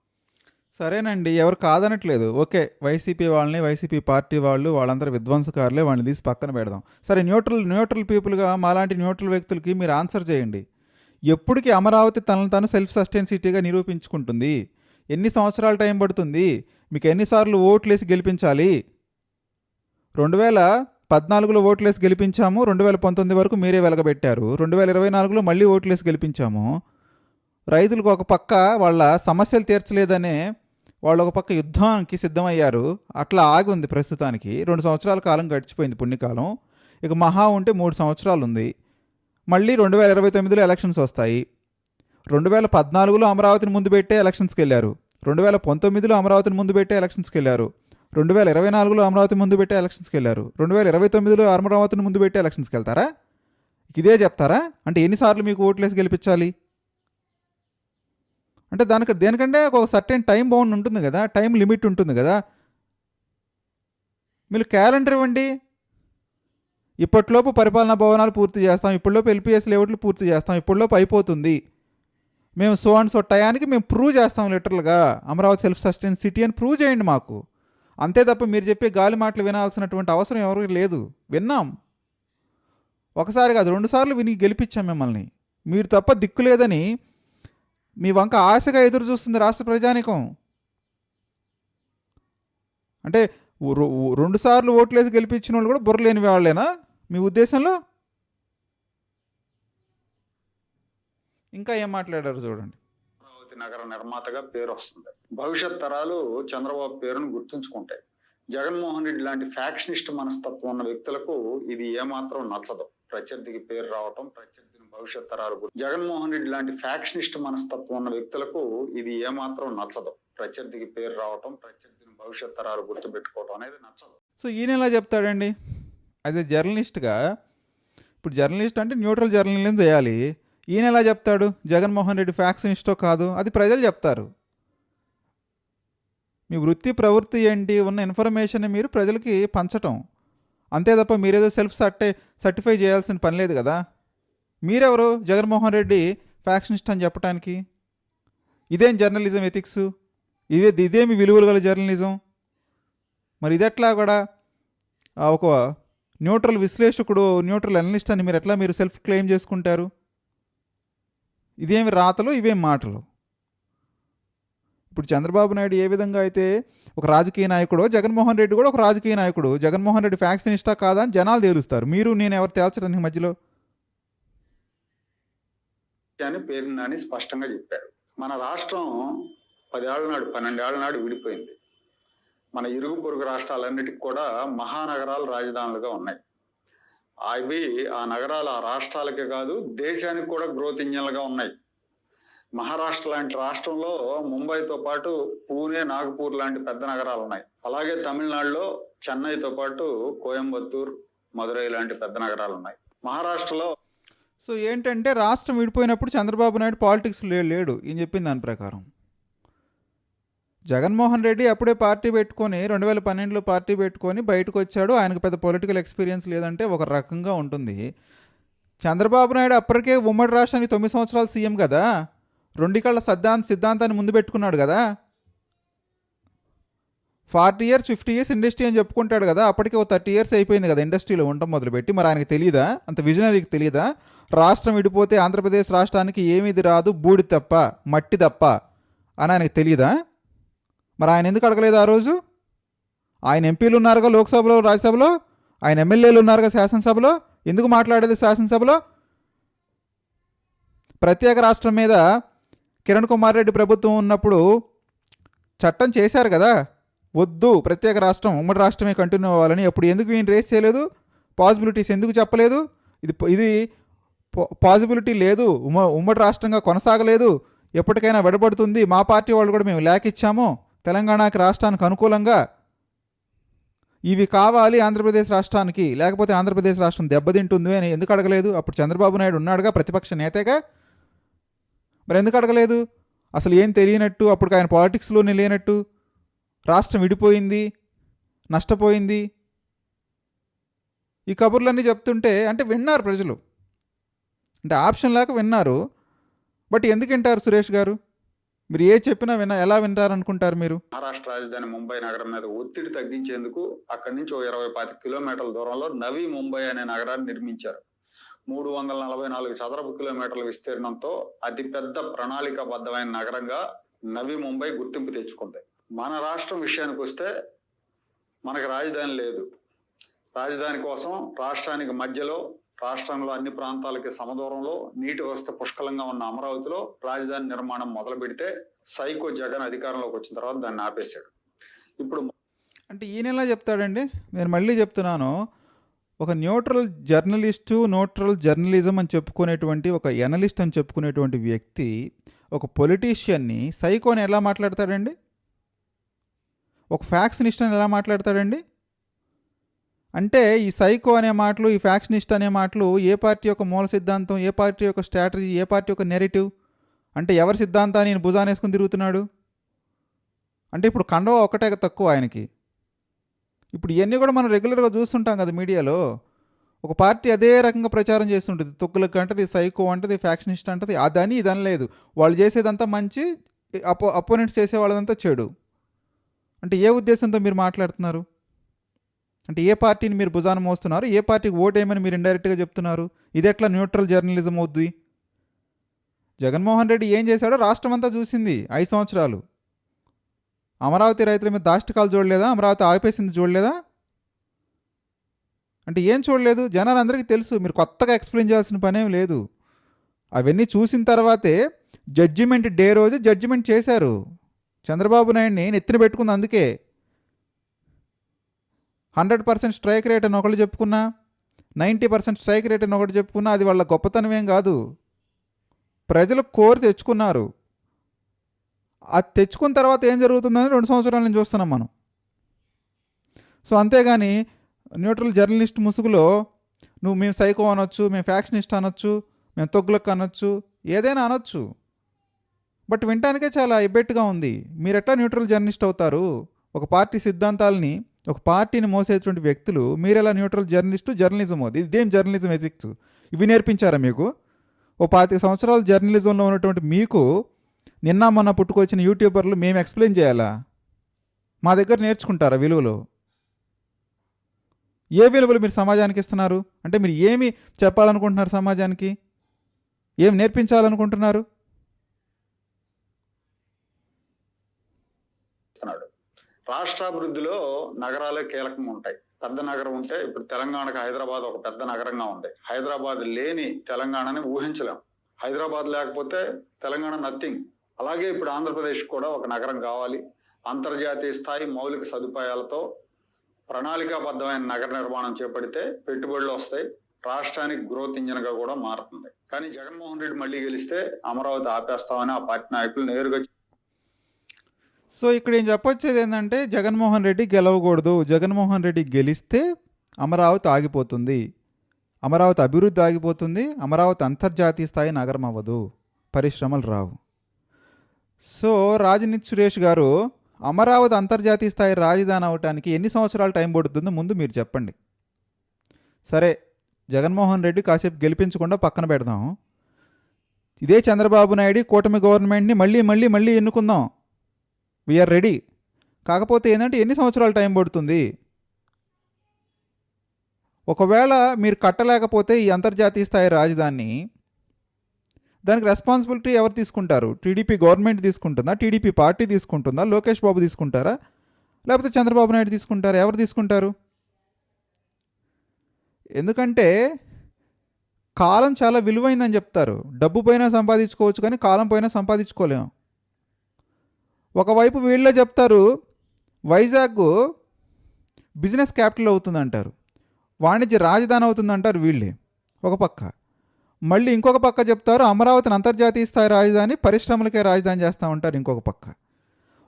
సరేనండి, ఎవరు కాదనట్లేదు. ఓకే, వైసీపీ వాళ్ళని, వైసీపీ పార్టీ వాళ్ళందరూ విధ్వంసకారులే, వాళ్ళని తీసి పక్కన పెడదాం. సరే, న్యూట్రల్ పీపుల్గా మాలాంటి న్యూట్రల్ వ్యక్తులకి మీరు ఆన్సర్ చేయండి. ఎప్పటికీ అమరావతి తనను తాను సెల్ఫ్ సస్టైన్ సిటీగా నిరూపించుకుంటుంది? ఎన్ని సంవత్సరాల టైం పడుతుంది? మీకు ఎన్నిసార్లు ఓట్లేసి గెలిపించాలి? 2014లో ఓట్లేసి గెలిపించాము, 2019 వరకు మీరే వెలగబెట్టారు, 2024లో మళ్ళీ ఓట్లేసి గెలిపించాము. రైతులకు ఒక పక్క వాళ్ళ సమస్యలు తీర్చలేదనే వాళ్ళు ఒక పక్క యుద్ధానికి సిద్ధమయ్యారు. అట్లా ఆగి ఉంది ప్రస్తుతానికి. 2 సంవత్సరాల కాలం గడిచిపోయింది పుణ్యకాలం. ఇక మహా ఉంటే 3 సంవత్సరాలు ఉంది. మళ్ళీ 2029లో ఎలక్షన్స్ వస్తాయి. 2014లో అమరావతిని ముందు పెట్టే ఎలక్షన్స్కి వెళ్ళారు, 2019లో అమరావతిని ముందు పెట్టే ఎలక్షన్స్కి వెళ్ళారు, 2024లో అమరావతి ముందు పెట్టే ఎలక్షన్స్కి వెళ్ళారు, 2029లో అమరావతిని ముందు పెట్టే ఎలక్షన్స్కి వెళ్తారా? ఇదే చెప్తారా? అంటే ఎన్నిసార్లు మీకు ఓట్లేసి గెలిపించాలి? అంటే దేనికంటే ఒక సర్టెన్ టైం బౌండ్ ఉంటుంది కదా, టైం లిమిట్ ఉంటుంది కదా. మీరు క్యాలెండర్ ఇవ్వండి, ఇప్పటిలోపు పరిపాలనా భవనాలు పూర్తి చేస్తాం, ఇప్పటిలోపు ఎల్పిఎస్ లేఅవుట్లు పూర్తి చేస్తాం, ఇప్పటిలోపు అయిపోతుంది, మేము సో అండ్ సో టయానికి మేము ప్రూవ్ చేస్తాం లిటరల్గా అమరావతి సెల్ఫ్ సస్టైన్ సిటీ అని ప్రూవ్ చేయండి మాకు. అంతే తప్ప మీరు చెప్పే గాలి మాటలు వినాల్సినటువంటి అవసరం ఎవరికి లేదు. విన్నాం, ఒకసారి కాదు 2 సార్లు విని గెలిపించాం మిమ్మల్ని. మీరు తప్ప దిక్కు లేదని మీ వంక ఆశగా ఎదురు చూస్తుంది రాష్ట్ర ప్రజానికం. అంటే 2 సార్లు ఓట్లేసి గెలిపించిన వాళ్ళు కూడా బుర్రలేని వాళ్ళేనా మీ ఉద్దేశంలో? ఇంకా ఏం మాట్లాడారు చూడండి. అమరావతి నగర నిర్మాతగా పేరు వస్తుంది. భవిష్యత్ తరాలు చంద్రబాబు పేరును గుర్తుంచుకుంటాయి. జగన్మోహన్ రెడ్డి లాంటి ఫ్యాక్షనిస్ట్ మనస్తత్వం ఉన్న వ్యక్తులకు ఇది ఏమాత్రం నచ్చదు. ప్రత్యర్థికి పేరు రావటం, ప్రత్యర్థిని భవిష్యత్ తరాలు జగన్మోహన్ రెడ్డి లాంటి ఫ్యాక్షనిస్ట్ మనస్తత్వం ఉన్న వ్యక్తులకు ఇది ఏమాత్రం నచ్చదు. ప్రత్యర్థికి పేరు రావటం, ప్రత్యర్థిని భవిష్యత్ తరాలు గుర్తుపెట్టుకోవటం అనేది నచ్చదు. సో ఈయన ఎలా చెప్తాడండి యాజ్ ఎ జర్నలిస్ట్గా? ఇప్పుడు జర్నలిస్ట్ అంటే న్యూట్రల్ జర్నలిజం చేయాలి. ఈయన ఎలా చెప్తాడు జగన్మోహన్ రెడ్డి ఫ్యాక్షనిస్టో కాదు? అది ప్రజలు చెప్తారు. మీ వృత్తి ప్రవృత్తి ఏంటి, ఉన్న ఇన్ఫర్మేషన్ మీరు ప్రజలకి పంచటం, అంతే తప్ప మీరేదో సర్టిఫై చేయాల్సిన పని లేదు కదా. మీరెవరు జగన్మోహన్ రెడ్డి ఫ్యాక్షనిస్ట్ అని చెప్పడానికి? ఇదేం జర్నలిజం ఎథిక్స్? ఇదేమి విలువలు గల జర్నలిజం? మరి ఇదెట్లా కూడా ఒక న్యూట్రల్ విశ్లేషకుడు, న్యూట్రల్ అనలిస్ట్ అని మీరు సెల్ఫ్ క్లెయిమ్ చేసుకుంటారు? ఇదేమి రాతలు, ఇవేం మాటలు? ఇప్పుడు చంద్రబాబు నాయుడు ఏ విధంగా అయితే ఒక రాజకీయ నాయకుడో, జగన్మోహన్ రెడ్డి కూడా ఒక రాజకీయ నాయకుడు. జగన్మోహన్ రెడ్డి ఫ్యాక్షనిస్టా కాదా అని జనాలు తేలుస్తారు. మీరు నేను ఎవరు తేల్చడానికి మధ్యలో? అని పేరు నాని స్పష్టంగా చెప్పారు. మన రాష్ట్రం 10 ఏళ్ల నాడు 12 ఏళ్ల నాడు విడిపోయింది. మన ఇరుగు పొరుగు రాష్ట్రాలన్నిటికీ కూడా మహానగరాలు రాజధానులుగా ఉన్నాయి. అవి ఆ నగరాలు ఆ రాష్ట్రాలకే కాదు దేశానికి కూడా గ్రోత్ ఇంజన్లుగా ఉన్నాయి. మహారాష్ట్ర లాంటి రాష్ట్రంలో ముంబైతో పాటు పూణే, నాగపూర్ లాంటి పెద్ద నగరాలు ఉన్నాయి. అలాగే తమిళనాడులో చెన్నైతో పాటు కోయంబత్తూర్, మదురై లాంటి పెద్ద నగరాలు ఉన్నాయి. మహారాష్ట్రలో సో ఏంటంటే రాష్ట్రం విడిపోయినప్పుడు చంద్రబాబు నాయుడు పాలిటిక్స్ లేడు ఈయన చెప్పిన దాని ప్రకారం. జగన్మోహన్ రెడ్డి అప్పుడే పార్టీ పెట్టుకొని 2012లో పార్టీ పెట్టుకొని బయటకు వచ్చాడు. ఆయనకు పెద్ద పొలిటికల్ ఎక్స్పీరియన్స్ లేదంటే ఒక రకంగా ఉంటుంది. చంద్రబాబు నాయుడు అప్పటికే ఉమ్మడి రాష్ట్రానికి 9 సంవత్సరాలు సీఎం కదా, 2 కళ్ళ సిద్ధాంతాన్ని ముందు పెట్టుకున్నాడు కదా. 40 years 50 years ఇండస్ట్రీ అని చెప్పుకుంటాడు కదా. అప్పటికే ఒక 30 years అయిపోయింది కదా ఇండస్ట్రీలో ఉండటం మొదలుపెట్టి. మరి ఆయనకి తెలియదా, అంత విజనరీకి తెలియదా? రాష్ట్రం విడిపోతే ఆంధ్రప్రదేశ్ రాష్ట్రానికి ఏమీది రాదు, బూడి తప్ప మట్టి తప్ప అని ఆయనకు తెలియదా? మరి ఆయన ఎందుకు అడగలేదు ఆ రోజు? ఆయన ఎంపీలు ఉన్నారుగా లోక్సభలో, రాజ్యసభలో, ఆయన ఎమ్మెల్యేలు ఉన్నారుగా శాసనసభలో, ఎందుకు మాట్లాడేది శాసనసభలో? ప్రత్యేక రాష్ట్రం మీద కిరణ్ కుమార్ రెడ్డి ప్రభుత్వం ఉన్నప్పుడు చట్టం చేశారు కదా, వద్దు ప్రత్యేక రాష్ట్రం, ఉమ్మడి రాష్ట్రమే కంటిన్యూ అవ్వాలని. అప్పుడు ఎందుకు ఈయన రేస్ చేయలేదు? పాసిబిలిటీస్ ఎందుకు చెప్పలేదు? ఇది పాసిబిలిటీ లేదు, ఉమ్మడి రాష్ట్రంగా కొనసాగలేదు, ఎప్పటికైనా విడబడుతుంది, మా పార్టీ వాళ్ళు కూడా మేము లేఖ ఇచ్చాము తెలంగాణకి రాష్ట్రానికి అనుకూలంగా, ఇవి కావాలి ఆంధ్రప్రదేశ్ రాష్ట్రానికి, లేకపోతే ఆంధ్రప్రదేశ్ రాష్ట్రం దెబ్బతింటుంది అని ఎందుకు అడగలేదు? అప్పుడు చంద్రబాబు నాయుడు ఉన్నాడుగా, ప్రతిపక్ష నేతగా. మరి ఎందుకు అడగలేదు? అసలు ఏం తెలియనట్టు, అప్పుడు ఆయన పాలిటిక్స్లోనే లేనట్టు, రాష్ట్రం విడిపోయింది, నష్టపోయింది, ఈ కబుర్లన్నీ చెప్తుంటే అంటే విన్నారు ప్రజలు, అంటే ఆప్షన్ లేక విన్నారు. బట్ ఎందుకు వింటారు సురేష్ గారు? మీరు ఏ చెప్పినా ఎలా వింటారనుకుంటారు మీరు? మహారాష్ట్ర రాజధాని ముంబై నగరం మీద ఒత్తిడి తగ్గించేందుకు అక్కడి నుంచి 20-25 కిలోమీటర్ల దూరంలో నవీ ముంబై అనే నగరాన్ని నిర్మించారు. 344 చదరపు కిలోమీటర్ల విస్తీర్ణంతో అతిపెద్ద ప్రణాళికాబద్ధమైన నగరంగా నవీ ముంబై గుర్తింపు తెచ్చుకుంది. మన రాష్ట్రం విషయానికి వస్తే మనకు రాజధాని లేదు. రాజధాని కోసం రాష్ట్రానికి మధ్యలో, రాష్ట్రంలో అన్ని ప్రాంతాలకి సమదూరంలో, నీటి వ్యవస్థ పుష్కలంగా ఉన్న అమరావతిలో రాజధాని నిర్మాణం మొదలు పెడితే సైకో జగన్ అధికారంలోకి వచ్చిన తర్వాత దాన్ని ఆపేశాడు. ఇప్పుడు అంటే ఈయన ఎలా చెప్తాడండి? నేను మళ్ళీ చెప్తున్నాను, ఒక న్యూట్రల్ జర్నలిస్టు, న్యూట్రల్ జర్నలిజం అని చెప్పుకునేటువంటి, ఒక ఎనలిస్ట్ అని చెప్పుకునేటువంటి వ్యక్తి ఒక పొలిటీషియన్ని సైకోని ఎలా మాట్లాడతాడండి? ఒక ఫ్యాక్షనిస్ట్ అని ఎలా మాట్లాడతాడండి? అంటే ఈ సైకో అనే మాటలు, ఈ ఫ్యాక్షనిస్ట్ అనే మాటలు ఏ పార్టీ యొక్క మూల సిద్ధాంతం, ఏ పార్టీ యొక్క స్ట్రాటజీ, ఏ పార్టీ యొక్క నెరేటివ్? అంటే ఎవరి సిద్ధాంతాన్ని ఈయన భుజాన్ని వేసుకుని తిరుగుతున్నాడు? అంటే ఇప్పుడు కండవ ఒకటే తక్కువ ఆయనకి. ఇప్పుడు ఇవన్నీ కూడా మనం రెగ్యులర్గా చూస్తుంటాం కదా మీడియాలో. ఒక పార్టీ అదే రకంగా ప్రచారం చేస్తుంటుంది, తొక్కులకు అంటది, సైకో అంటది, ఫ్యాక్షనిస్ట్ అంటది, అదని ఇదని లేదు, వాళ్ళు చేసేదంతా మంచి, అపోనెంట్స్ చేసేవాళ్ళదంతా చెడు. అంటే ఏ ఉద్దేశంతో మీరు మాట్లాడుతున్నారు? అంటే ఏ పార్టీని మీరు భుజాన మోస్తున్నారు? ఏ పార్టీకి ఓటేయమని మీరు ఇండైరెక్ట్గా చెప్తున్నారు? ఇది ఎట్లా న్యూట్రల్ జర్నలిజం అవుద్ది? జగన్మోహన్ రెడ్డి ఏం చేశాడో రాష్ట్రం అంతా చూసింది 5 సంవత్సరాలు. అమరావతి రైతుల మీద దాష్టికాలు చూడలేదా? అమరావతి ఆపేసింది చూడలేదా? అంటే ఏం చూడలేదు? జనాలందరికీ తెలుసు, మీరు కొత్తగా ఎక్స్ప్లెయిన్ చేయాల్సిన పనేం లేదు. అవన్నీ చూసిన తర్వాతే జడ్జిమెంట్ డే రోజు జడ్జిమెంట్ చేశారు. చంద్రబాబు నాయుడిని నెత్తిన పెట్టుకుంది అందుకే. 100% స్ట్రైక్ రేట్ అని ఒకళ్ళు చెప్పుకున్నా, 90% స్ట్రైక్ రేట్ అని ఒకటి చెప్పుకున్నా, అది వాళ్ళ గొప్పతనం ఏం కాదు. ప్రజలు కోరి తెచ్చుకున్నారు. అది తెచ్చుకున్న తర్వాత ఏం జరుగుతుందని 2 సంవత్సరాల నుంచి చూస్తున్నాం మనం. సో అంతేగాని న్యూట్రల్ జర్నలిస్ట్ ముసుగులో మేము సైకో అనొచ్చు, మేము ఫ్యాక్షనిస్ట్ అనొచ్చు, మేము తొగ్గులకు అనొచ్చు, ఏదైనా అనొచ్చు. బట్ వినటానికే చాలా ఇబ్బెట్టుగా ఉంది. మీరు ఎట్లా న్యూట్రల్ జర్నలిస్ట్ అవుతారు? ఒక పార్టీ సిద్ధాంతాలని, ఒక పార్టీని మోసేటువంటి వ్యక్తులు మీరెలా న్యూట్రల్ జర్నలిస్టు? జర్నలిజం అది ఇదేం జర్నలిజం ఎథిక్స్? ఇవి నేర్పించారా మీకు? ఓ 25 సంవత్సరాలు జర్నలిజంలో ఉన్నటువంటి మీకు నిన్న మొన్న పుట్టుకొచ్చిన యూట్యూబర్లు మేము ఎక్స్ప్లెయిన్ చేయాలా? మా దగ్గర నేర్చుకుంటారా విలువలు? ఏ విలువలు మీరు సమాజానికి ఇస్తున్నారు? అంటే మీరు ఏమి చెప్పాలనుకుంటున్నారు సమాజానికి? ఏం నేర్పించాలనుకుంటున్నారు? రాష్ట్రాభివృద్ధిలో నగరాలే కీలకంగా ఉంటాయి. పెద్ద నగరం ఉంటే, ఇప్పుడు తెలంగాణకు హైదరాబాద్ ఒక పెద్ద నగరంగా ఉంది. హైదరాబాద్ లేని తెలంగాణని ఊహించలేం. హైదరాబాద్ లేకపోతే తెలంగాణ నథింగ్. అలాగే ఇప్పుడు ఆంధ్రప్రదేశ్ కూడా ఒక నగరం కావాలి. అంతర్జాతీయ స్థాయి మౌలిక సదుపాయాలతో ప్రణాళికాబద్ధమైన నగర నిర్మాణం చేపడితే పెట్టుబడులు వస్తాయి, రాష్ట్రానికి గ్రోత్ ఇంజిన్ గా కూడా మారుతుంది. కానీ జగన్మోహన్ రెడ్డి మళ్ళీ గెలిస్తే అమరావతి ఆపేస్తామని ఆ పార్టీ నాయకులు నేరుగా. సో ఇక్కడ ఏం చెప్పొచ్చేది ఏంటంటే, జగన్మోహన్ రెడ్డి గెలవకూడదు, జగన్మోహన్ రెడ్డి గెలిస్తే అమరావతి ఆగిపోతుంది, అమరావతి అభివృద్ధి ఆగిపోతుంది, అమరావతి అంతర్జాతీయ స్థాయి నగరం అవ్వదు, పరిశ్రమలు రావు. సో రాజనీతి సురేష్ గారు అమరావతి అంతర్జాతీయ స్థాయి రాజధాని అవటానికి ఎన్ని సంవత్సరాలు టైం పడుతుందో ముందు మీరు చెప్పండి. సరే, జగన్మోహన్ రెడ్డి కాసేపు గెలిపించకుండా పక్కన పెడదాం. ఇదే చంద్రబాబు నాయుడు కూటమి గవర్నమెంట్ని మళ్ళీ ఎన్నుకుందాం. We are ready. కాకపోతే ఏంటంటే ఎన్ని సంవత్సరాలు టైం పడుతుంది? ఒకవేళ మీరు కట్టలేకపోతే ఈ అంతర్జాతీయ స్థాయి రాజధాని, దానికి రెస్పాన్సిబిలిటీ ఎవరు తీసుకుంటారు? టీడీపీ గవర్నమెంట్ తీసుకుంటుందా? టీడీపీ పార్టీ తీసుకుంటుందా? లోకేష్ బాబు తీసుకుంటారా? లేకపోతే చంద్రబాబు నాయుడు తీసుకుంటారా? ఎవరు తీసుకుంటారు? ఎందుకంటే కాలం చాలా విలువైందని చెప్తారు. డబ్బు పైన సంపాదించుకోవచ్చు కానీ కాలం పైన సంపాదించుకోలేము. ఒకవైపు వీళ్ళే చెప్తారు వైజాగ్ బిజినెస్ క్యాపిటల్ అవుతుందంటారు, వాణిజ్య రాజధాని అవుతుందంటారు వీళ్ళే ఒక పక్క. మళ్ళీ ఇంకొక పక్క చెప్తారు అమరావతిని అంతర్జాతీయ స్థాయి రాజధాని, పరిశ్రమలకే రాజధాని చేస్తామంటారు ఇంకొక పక్క.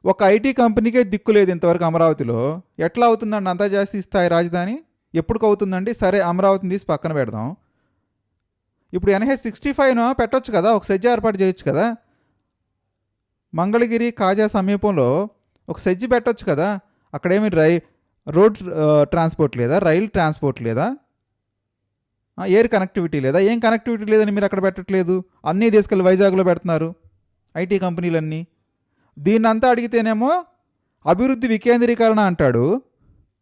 ఒక ఐటీ కంపెనీకే దిక్కు లేదు ఇంతవరకు అమరావతిలో. ఎట్లా అవుతుందండి అంతర్జాతీయ స్థాయి రాజధాని? ఎప్పటికి అవుతుందండి? సరే, అమరావతిని తీసి పక్కన పెడదాం. ఇప్పుడు NH-65 పెట్టొచ్చు కదా, ఒక సెజ్ ఏర్పాటు చేయొచ్చు కదా. మంగళగిరి కాజా సమీపంలో ఒక సెజ్ పెట్టొచ్చు కదా. అక్కడేమి రోడ్ ట్రాన్స్పోర్ట్ లేదా? రైల్ ట్రాన్స్పోర్ట్ లేదా? ఎయిర్ కనెక్టివిటీ లేదా? ఏం కనెక్టివిటీ లేదని మీరు అక్కడ పెట్టట్లేదు. అన్నీ తీసుకెళ్ళి వైజాగ్లో పెడుతున్నారు ఐటీ కంపెనీలన్నీ. దీన్నంతా అడిగితేనేమో అభివృద్ధి వికేంద్రీకరణ అంటాడు.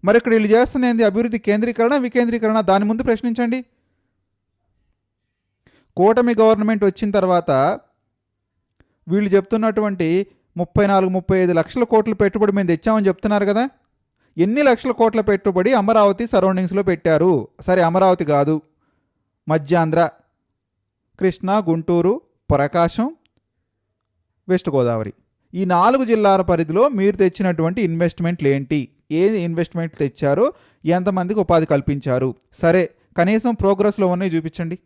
మరి ఇక్కడ వీళ్ళు చేస్తుంది ఏంది? అభివృద్ధి కేంద్రీకరణ వికేంద్రీకరణ? దాని ముందు ప్రశ్నించండి. కూటమి గవర్నమెంట్ వచ్చిన తర్వాత వీళ్ళు చెప్తున్నటువంటి 34-35 లక్షల కోట్ల పెట్టుబడి మేము తెచ్చామని చెప్తున్నారు కదా. ఎన్ని లక్షల కోట్ల పెట్టుబడి అమరావతి సరౌండింగ్స్లో పెట్టారు? సరే, అమరావతి కాదు, మధ్యాంధ్ర, కృష్ణా, గుంటూరు, ప్రకాశం, వెస్ట్ గోదావరి, ఈ 4 జిల్లాల పరిధిలో మీరు తెచ్చినటువంటి ఇన్వెస్ట్మెంట్లు ఏంటి? ఏ ఇన్వెస్ట్మెంట్లు తెచ్చారో, ఎంతమందికి ఉపాధి కల్పించారు? సరే, కనీసం ప్రోగ్రెస్లో ఉన్నాయి చూపించండి.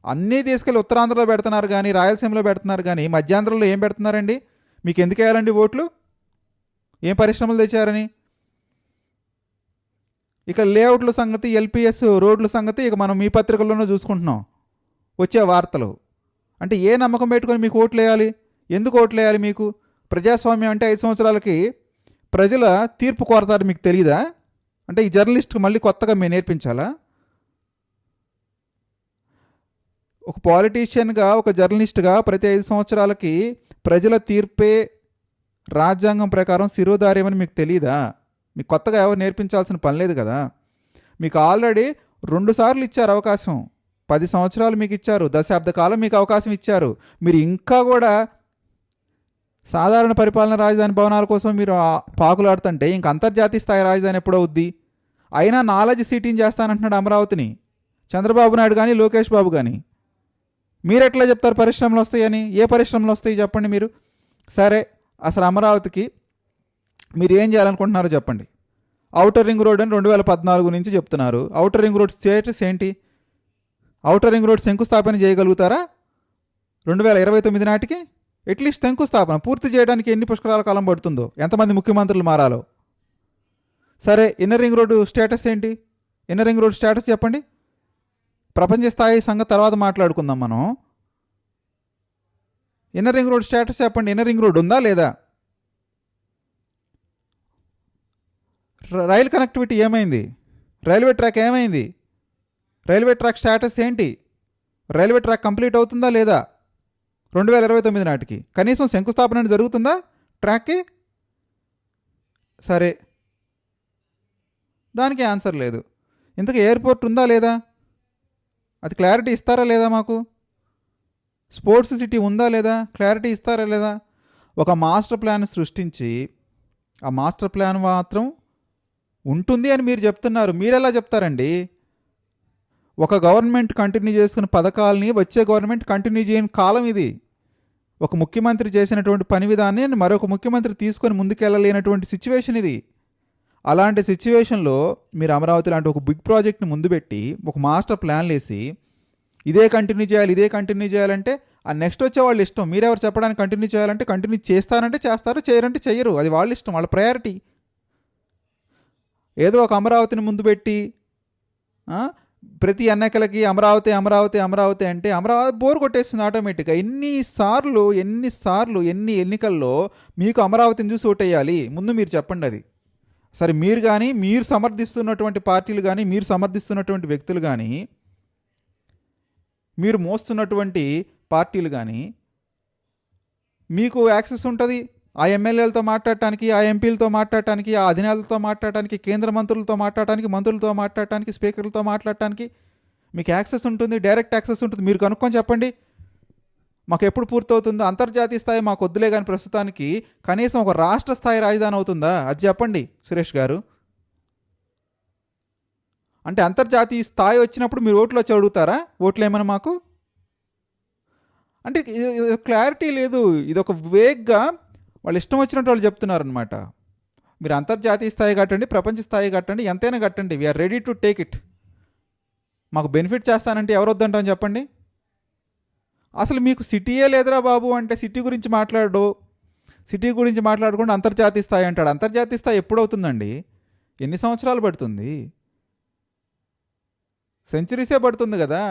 అన్నీ తీసుకెళ్ళి ఉత్తరాంధ్రలో పెడుతున్నారు కానీ, రాయలసీమలో పెడుతున్నారు కానీ, మధ్యాంధ్రలో ఏం పెడుతున్నారండి? మీకు ఎందుకు వేయాలండి ఓట్లు? ఏం పరిశ్రమలు తెచ్చారని? ఇక లేఅవుట్ల సంగతి, LPS రోడ్ల సంగతి ఇక మనం మీ పత్రికల్లోనూ చూసుకుంటున్నాం వచ్చే వార్తలు. అంటే ఏ నమ్మకం పెట్టుకొని మీకు ఓట్లు వేయాలి? ఎందుకు ఓట్లు వేయాలి మీకు? ప్రజాస్వామ్యం అంటే 5 సంవత్సరాలకి ప్రజల తీర్పు కోరతారు, మీకు తెలియదా? అంటే ఈ జర్నలిస్ట్కి మళ్ళీ కొత్తగా మేము నేర్పించాలా? ఒక పాలిటీషియన్గా, ఒక జర్నలిస్ట్గా ప్రతి 5 సంవత్సరాలకి ప్రజల తీర్పే రాజ్యాంగం ప్రకారం శిరోధార్యమని మీకు తెలియదా? మీకు కొత్తగా ఎవరు నేర్పించాల్సిన పని లేదు కదా. మీకు ఆల్రెడీ 2 సార్లు ఇచ్చారు అవకాశం. 10 సంవత్సరాలు మీకు ఇచ్చారు, దశాబ్ద కాలం మీకు అవకాశం ఇచ్చారు. మీరు ఇంకా కూడా సాధారణ పరిపాలన రాజధాని భవనాల కోసం మీరు పాకులాడుతుంటే ఇంక అంతర్జాతీయ స్థాయి రాజధాని ఎప్పుడవుద్ది? అయినా నాలెడ్జ్ సిటీని చేస్తానంటున్నాడు అమరావతిని చంద్రబాబు నాయుడు కానీ, లోకేష్ బాబు కానీ. మీరు ఎట్లా చెప్తారు పరిశ్రమలు వస్తాయని? ఏ పరిశ్రమలు వస్తాయి చెప్పండి మీరు. సరే, అసలు అమరావతికి మీరు ఏం చేయాలనుకుంటున్నారో చెప్పండి. ఔటర్ రింగ్ రోడ్ అని 2014 నుంచి చెప్తున్నారు. ఔటర్ రింగ్ రోడ్ స్టేటస్ ఏంటి? ఔటర్ రింగ్ రోడ్ శంకుస్థాపన చేయగలుగుతారా 2029 నాటికి? అట్లీస్ట్ శంకుస్థాపన పూర్తి చేయడానికి ఎన్ని పుష్కరాల కాలం పడుతుందో, ఎంతమంది ముఖ్యమంత్రులు మారాలో. సరే, ఇన్నర్ రింగ్ రోడ్ స్టేటస్ ఏంటి? ఇన్నర్ రింగ్ రోడ్ స్టేటస్ చెప్పండి. ప్రపంచ స్థాయి సంగతి తర్వాత మాట్లాడుకుందాం మనం. ఇన్నర్ రింగ్ రోడ్ స్టేటస్ చెప్పండి. ఇన్నర్ రింగ్ రోడ్ ఉందా లేదా? రైల్ కనెక్టివిటీ ఏమైంది? రైల్వే ట్రాక్ ఏమైంది? రైల్వే ట్రాక్ స్టేటస్ ఏంటి? రైల్వే ట్రాక్ కంప్లీట్ అవుతుందా లేదా 2029 నాటికి? కనీసం శంకుస్థాపన జరుగుతుందా ట్రాక్కి? సరే, దానికి ఆన్సర్ లేదు. ఇంతకు ఎయిర్పోర్ట్ ఉందా లేదా? అది క్లారిటీ ఇస్తారా లేదా మాకు? స్పోర్ట్స్ సిటీ ఉందా లేదా? క్లారిటీ ఇస్తారా లేదా? ఒక మాస్టర్ ప్లాన్ సృష్టించి ఆ మాస్టర్ ప్లాన్ మాత్రం ఉంటుంది అని మీరు చెప్తున్నారు. మీరెలా చెప్తారండి? ఒక గవర్నమెంట్ కంటిన్యూ చేసుకున్న పథకాలని వచ్చే గవర్నమెంట్ కంటిన్యూ చేయని కాలం ఇది. ఒక ముఖ్యమంత్రి చేసినటువంటి పని విధానాన్ని మరొక ముఖ్యమంత్రి తీసుకొని ముందుకెళ్ళలేనటువంటి సిచ్యువేషన్ ఇది. అలాంటి సిచ్యువేషన్లో మీరు అమరావతి లాంటి ఒక బిగ్ ప్రాజెక్ట్ని ముందు పెట్టి ఒక మాస్టర్ ప్లాన్లు వేసి ఇదే కంటిన్యూ చేయాలి, ఇదే కంటిన్యూ చేయాలంటే ఆ నెక్స్ట్ వచ్చే వాళ్ళ ఇష్టం. మీరెవరు చెప్పడానికి కంటిన్యూ చేయాలంటే కంటిన్యూ చేస్తారంటే చేస్తారు, చేయరంటే చేయరు. అది వాళ్ళ ఇష్టం, వాళ్ళ ప్రయారిటీ. ఏదో ఒక అమరావతిని ముందు పెట్టి ప్రతి ఎన్నికలకి అమరావతి అమరావతి అమరావతి అంటే అమరావతి బోర్ కొట్టేస్తుంది ఆటోమేటిక్గా. ఎన్నిసార్లు ఎన్ని ఎన్నికల్లో మీకు అమరావతిని చూసి ఓటేయాలి ముందు మీరు చెప్పండి. అది సరే, మీరు కానీ, మీరు సమర్థిస్తున్నటువంటి పార్టీలు కానీ, మీరు సమర్థిస్తున్నటువంటి వ్యక్తులు కానీ, మీరు మోస్తున్నటువంటి పార్టీలు కానీ మీకు యాక్సెస్ ఉంటుంది ఆ ఎమ్మెల్యేలతో మాట్లాడటానికి, ఆ ఎంపీలతో మాట్లాడటానికి, ఆ అధినేతలతో మాట్లాడటానికి, కేంద్ర మంత్రులతో మాట్లాడటానికి, మంత్రులతో మాట్లాడటానికి, స్పీకర్లతో మాట్లాడటానికి మీకు యాక్సెస్ ఉంటుంది, డైరెక్ట్ యాక్సెస్ ఉంటుంది. మీరు కనుక్కొని చెప్పండి మాకు ఎప్పుడు పూర్తవుతుందో. అంతర్జాతీయ స్థాయి మాకు వద్దులే కానీ ప్రస్తుతానికి కనీసం ఒక రాష్ట్ర స్థాయి రాజధాని అవుతుందా అది చెప్పండి సురేష్ గారు. అంటే అంతర్జాతీయ స్థాయి వచ్చినప్పుడు మీరు ఓట్లు వచ్చి అడుగుతారా? ఓట్లు ఏమన్నా మాకు అంటే క్లారిటీ లేదు. ఇది ఒక వేగ్గా వాళ్ళు ఇష్టం వచ్చినట్టు వాళ్ళు చెప్తున్నారనమాట. మీరు అంతర్జాతీయ స్థాయి కట్టండి, ప్రపంచ స్థాయి కట్టండి, ఎంతైనా కట్టండి, we are ready to take it. మాకు బెనిఫిట్ చేస్తానంటే ఎవరు వద్దంటామని చెప్పండి. అసలు మీకు సిటీయే లేదురా బాబు అంటే సిటీ గురించి మాట్లాడు. సిటీ గురించి మాట్లాడకుండా అంతర్జాతీయ స్థాయి అంటాడు. అంతర్జాతీయ స్థాయి ఎప్పుడవుతుందండి? ఎన్ని సంవత్సరాలు పడుతుంది? సెంచరీసే పడుతుంది కదా.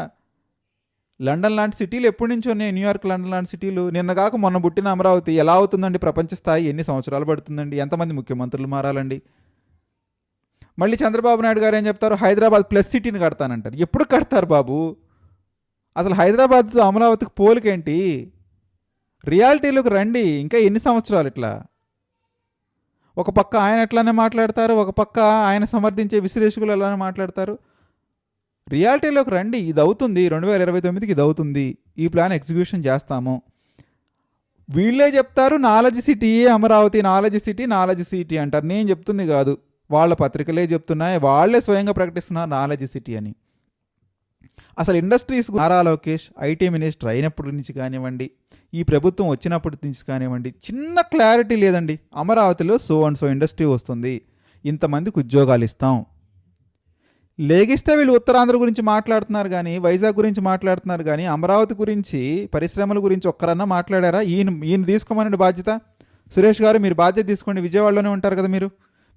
లండన్ లాంటి సిటీలు ఎప్పటి నుంచి ఉన్నాయి? న్యూయార్క్, లండన్ లాంటి సిటీలు. నిన్నగాక మొన్న పుట్టిన అమరావతి ఎలా అవుతుందండి ప్రపంచ స్థాయి? ఎన్ని సంవత్సరాలు పడుతుందండి? ఎంతమంది ముఖ్యమంత్రులు మారాలండి? మళ్ళీ చంద్రబాబు నాయుడు గారు ఏం చెప్తారు? హైదరాబాద్ ప్లస్ సిటీని కడతానంటారు. ఎప్పుడు కడతారు బాబు? అసలు హైదరాబాద్తో అమరావతికి పోలికేంటి? రియాలిటీలోకి రండి. ఇంకా ఎన్ని సంవత్సరాలు ఇట్లా? ఒక పక్క ఆయన ఎట్లానే మాట్లాడతారు, ఒక పక్క ఆయన సమర్థించే విశ్లేషకులు ఎలానే మాట్లాడతారు. రియాలిటీలోకి రండి. ఇది అవుతుంది, 2029కి ఇది అవుతుంది, ఈ ప్లాన్ ఎగ్జిక్యూషన్ చేస్తాము. వీళ్ళే చెప్తారు నాలెడ్జ్ సిటీయే అమరావతి, నాలెడ్జ్ సిటీ అంటారు. నేను చెప్తుంది కాదు, వాళ్ళ పత్రికలే చెప్తున్నాయి, వాళ్ళే స్వయంగా ప్రకటిస్తున్నారు నాలెడ్జ్ సిటీ అని. అసలు industries Nara Lokesh IT minister అయినప్పటి నుంచి కానివ్వండి, ఈ ప్రభుత్వం వచ్చినప్పటి నుంచి కానివ్వండి, చిన్న క్లారిటీ లేదండి. అమరావతిలో సో అండ్ సో ఇండస్ట్రీ వస్తుంది, ఇంతమందికి ఉద్యోగాలు ఇస్తాం. లేగిస్తే వీళ్ళు ఉత్తరాంధ్ర గురించి మాట్లాడుతున్నారు కానీ, వైజాగ్ గురించి మాట్లాడుతున్నారు కానీ, అమరావతి గురించి, పరిశ్రమల గురించి ఒక్కరన్నా మాట్లాడారా? ఈయన తీసుకోమనండి బాధ్యత. సురేష్ గారు మీరు బాధ్యత తీసుకోండి, విజయవాడలోనే ఉంటారు కదా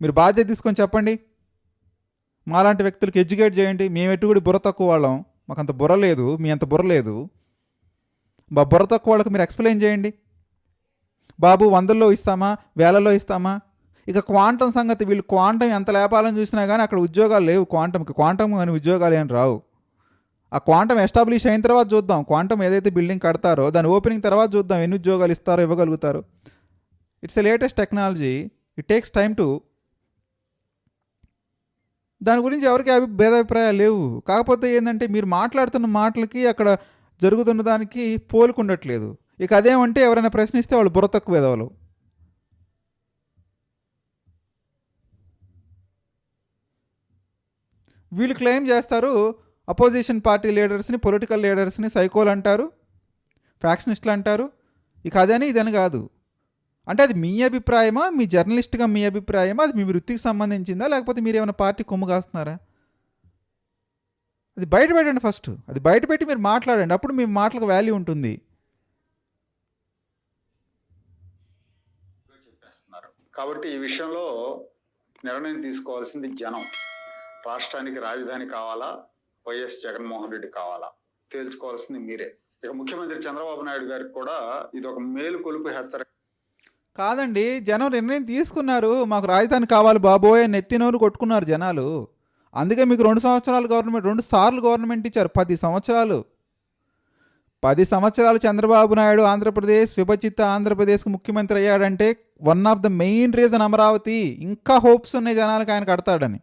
మీరు బాధ్యత తీసుకొని చెప్పండి. మాలాంటి వ్యక్తులకు ఎడ్యుకేట్ చేయండి. మేము ఎటు కూడా బుర్ర తక్కువ వాళ్ళం, మాకు అంత బుర్ర లేదు, మీ అంత బుర్ర లేదు. బుర్ర తక్కువ వాళ్ళకి మీరు ఎక్స్ప్లెయిన్ చేయండి. బాబు 100లో ఇస్తామా, 1000లో ఇస్తామా? ఇక క్వాంటం సంగతి, వీళ్ళు క్వాంటం ఎంత లేపాలని చూసినా కానీ అక్కడ ఉద్యోగాలు లేవు. క్వాంటం కానీ ఉద్యోగాలు ఏం రావు. ఆ క్వాంటం ఎస్టాబ్లిష్ అయిన తర్వాత చూద్దాం. క్వాంటం ఏదైతే బిల్డింగ్ కడతారో దాని ఓపెనింగ్ తర్వాత చూద్దాం ఎన్ని ఉద్యోగాలు ఇస్తారో, ఇవ్వగలుగుతారు. It's a latest technology, it takes time to. దాని గురించి ఎవరికి భేదాభిప్రాయాలు లేవు. కాకపోతే ఏంటంటే మీరు మాట్లాడుతున్న మాటలకి అక్కడ జరుగుతున్న దానికి పోలుకుండట్లేదు. ఇక అదేమంటే ఎవరైనా ప్రశ్నిస్తే వాళ్ళు బుర్ర తక్కువ ఎదవలు. వీళ్ళు క్లెయిమ్ చేస్తారు అపోజిషన్ పార్టీ లీడర్స్ని, పొలిటికల్ లీడర్స్ని సైకోలు అంటారు, ఫ్యాక్షనిస్టులు అంటారు. ఇక అదని ఇదని కాదు. అంటే అది మీ అభిప్రాయమా, మీ జర్నలిస్ట్గా మీ అభిప్రాయమా, అది మీ వృత్తికి సంబంధించిందా, లేకపోతే మీరు ఏమైనా పార్టీ కొమ్ము కాస్తున్నారా? అది బయట పెట్టండి ఫస్ట్. అది బయట పెట్టి మీరు మాట్లాడండి, అప్పుడు మీ మాటలకు వాల్యూ ఉంటుంది. కాబట్టి ఈ విషయంలో నిర్ణయం తీసుకోవాల్సింది జనం. రాష్ట్రానికి రాజధాని కావాలా, వైఎస్ జగన్మోహన్ రెడ్డి కావాలా, తేల్చుకోవాల్సింది మీరే. ఇక ముఖ్యమంత్రి చంద్రబాబు నాయుడు గారికి కూడా ఇది ఒక మేలుకొలుపు హెచ్చరిక కాదండి. జనం నిర్ణయం తీసుకున్నారు, మాకు రాజధాని కావాలి బాబోయ్ అని నెత్తినోరు కొట్టుకున్నారు జనాలు. అందుకే మీకు 2 సంవత్సరాలు గవర్నమెంట్, 2 సార్లు గవర్నమెంట్ ఇచ్చారు. 10 సంవత్సరాలు చంద్రబాబు నాయుడు ఆంధ్రప్రదేశ్, విభజిత ఆంధ్రప్రదేశ్కి ముఖ్యమంత్రి అయ్యాడంటే one of the main reason Amaravati. ఇంకా హోప్స్ ఉన్నాయి జనాలకు ఆయన కడతాడని.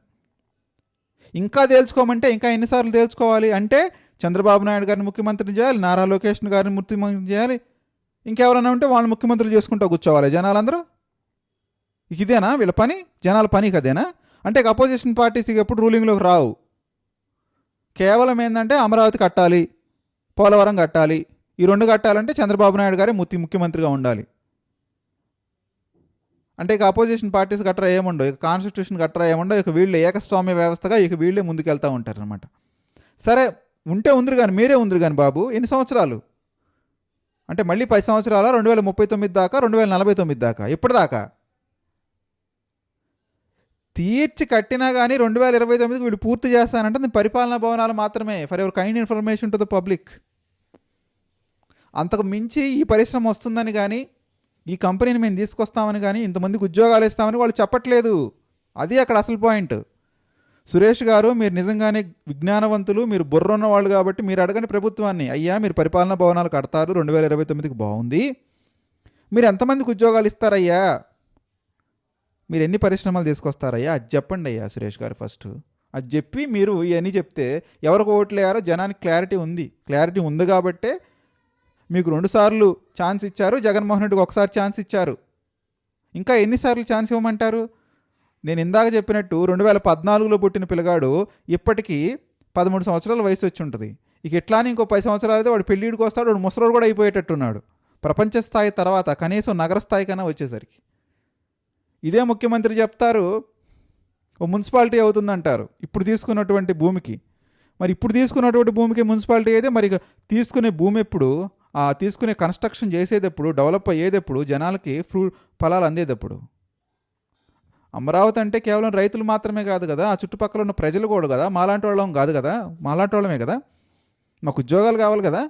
ఇంకా తేల్చుకోమంటే ఇంకా ఎన్నిసార్లు తేల్చుకోవాలి? అంటే చంద్రబాబు నాయుడు గారిని ముఖ్యమంత్రి చేయాలి, నారా లోకేష్ గారిని ముఖ్యమంత్రి చేయాలి, ఇంకెవరైనా ఉంటే వాళ్ళు ముఖ్యమంత్రులు చేసుకుంటూ కూర్చోవాలి జనాలందరూ. ఇదేనా వీళ్ళ పని? జనాల పని కదేనా? అంటే అపోజిషన్ పార్టీస్ ఎప్పుడు రూలింగ్లోకి రావు. కేవలం ఏంటంటే అమరావతి కట్టాలి, పోలవరం కట్టాలి, ఈ 2 కట్టాలంటే చంద్రబాబు నాయుడు గారే ముఖ్యమంత్రిగా ఉండాలి. అంటే ఇక అపోజిషన్ పార్టీస్ గట్రా ఏముండవు, ఇక కాన్స్టిట్యూషన్ గట్రా ఏముండవు, ఇక వీళ్ళే ఏకస్వామ్య వ్యవస్థగా ఇక వీళ్ళే ముందుకెళ్తూ ఉంటారనమాట. సరే ఉంటే ఉందిరు కానీ, మీరే ఉందిరు కానీ బాబు. ఎన్ని సంవత్సరాలు అంటే మళ్ళీ 10 సంవత్సరాల, 2039 దాకా, 2049 దాకా, ఇప్పటిదాకా తీర్చి కట్టినా కానీ 2029కి వీళ్ళు పూర్తి చేస్తానంటే అది పరిపాలనా భవనాలు మాత్రమే. For ever kind information to the public. అంతకు మించి ఈ పరిశ్రమ వస్తుందని కానీ, ఈ కంపెనీని మేము తీసుకొస్తామని కానీ, ఇంతమందికి ఉద్యోగాలు ఇస్తామని వాళ్ళు చెప్పట్లేదు. అది అక్కడ అసలు పాయింట్. సురేష్ గారు, మీరు నిజంగానే విజ్ఞానవంతులు, మీరు బుర్ర ఉన్నవాళ్ళు కాబట్టి మీరు అడగని ప్రభుత్వాన్ని, అయ్యా మీరు పరిపాలనా భవనాలు కడతారు 2029కి, బాగుంది, మీరు ఎంతమందికి ఉద్యోగాలు ఇస్తారయ్యా, మీరు ఎన్ని పరిశ్రమలు తీసుకొస్తారయ్యా, అది చెప్పండి అయ్యా సురేష్ గారు ఫస్ట్. అది చెప్పి మీరు ఇవన్నీ చెప్తే ఎవరికి ఓట్లు వేయారో జనానికి క్లారిటీ ఉంది. క్లారిటీ ఉంది కాబట్టే మీకు 2 సార్లు ఛాన్స్ ఇచ్చారు, జగన్మోహన్ రెడ్డికి ఒకసారి ఛాన్స్ ఇచ్చారు. ఇంకా ఎన్నిసార్లు ఛాన్స్ ఇవ్వమంటారు? నేను ఇందాక చెప్పినట్టు 2014లో పుట్టిన పిల్లగాడు ఇప్పటికీ 13 సంవత్సరాల వయసు వచ్చి ఉంటుంది. ఇక ఎట్లానే ఇంకో 10 సంవత్సరాలు అయితే వాడు పెళ్ళిడికి వస్తాడు, వాడు ముసలోడు కూడా అయిపోయేటట్టున్నాడు. ప్రపంచ స్థాయి తర్వాత కనీసం నగర స్థాయి కన్నా వచ్చేసరికి. ఇదే ముఖ్యమంత్రి చెప్తారు ఓ మున్సిపాలిటీ అవుతుందంటారు ఇప్పుడు తీసుకున్నటువంటి భూమికి. మరి ఇప్పుడు తీసుకున్నటువంటి భూమికి మున్సిపాలిటీ అయితే మరి తీసుకునే భూమి ఎప్పుడు, ఆ తీసుకునే కన్స్ట్రక్షన్ చేసేటప్పుడు, డెవలప్ అయ్యేటప్పుడు, జనాలకి ఫలాలు అందేటప్పుడు. అమరావతి అంటే కేవలం రైతులు మాత్రమే కాదు కదా, ఆ చుట్టుపక్కల ఉన్న ప్రజలు కూడా కదా, మాలాంటి వాళ్ళం కాదు కదా, మాలాంటి వాళ్ళమే కదా, మాకు ఉద్యోగాలు కావాలి కదా.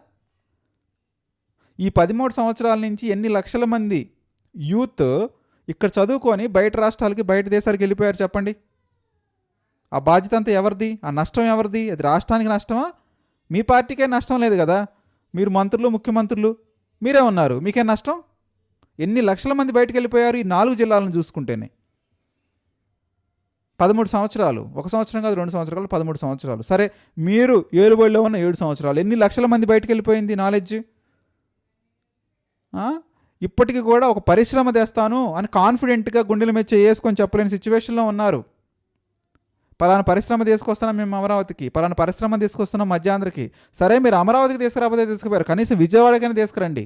ఈ 13 సంవత్సరాల నుంచి ఎన్ని లక్షల మంది యూత్ ఇక్కడ చదువుకొని బయట రాష్ట్రాలకి, బయట దేశాలకు వెళ్ళిపోయారు చెప్పండి. ఆ బాధ్యత అంతా ఎవరిది? ఆ నష్టం ఎవరిది? అది రాష్ట్రానికి నష్టమా? మీ పార్టీకే నష్టం లేదు కదా, మీరు మంత్రులు, ముఖ్యమంత్రులు మీరే ఉన్నారు, మీకే నష్టం. ఎన్ని లక్షల మంది బయటకు వెళ్ళిపోయారు ఈ 4 జిల్లాలను చూసుకుంటేనే. 13 సంవత్సరాలు, 1 సంవత్సరం కాదు, 2 సంవత్సరాలు, 13 సంవత్సరాలు. సరే మీరు ఏలుబడిలో ఉన్న 7 సంవత్సరాలు, ఎన్ని లక్షల మంది బయటకు వెళ్ళిపోయింది నాలెడ్జ్. ఇప్పటికీ కూడా ఒక పరిశ్రమ తెస్తాను అని కాన్ఫిడెంట్గా గుండెల మీద వేసుకొని చెప్పలేని సిచ్యువేషన్లో ఉన్నారు. పలానా పరిశ్రమ తీసుకొస్తున్నాం మేము అమరావతికి, పలానా పరిశ్రమ తీసుకొస్తున్నాం మధ్యాంధ్రకి. సరే మీరు అమరావతికి తీసుకురాకపోతే తీసుకుపోయారు, కనీసం విజయవాడకైనా తీసుకురండి,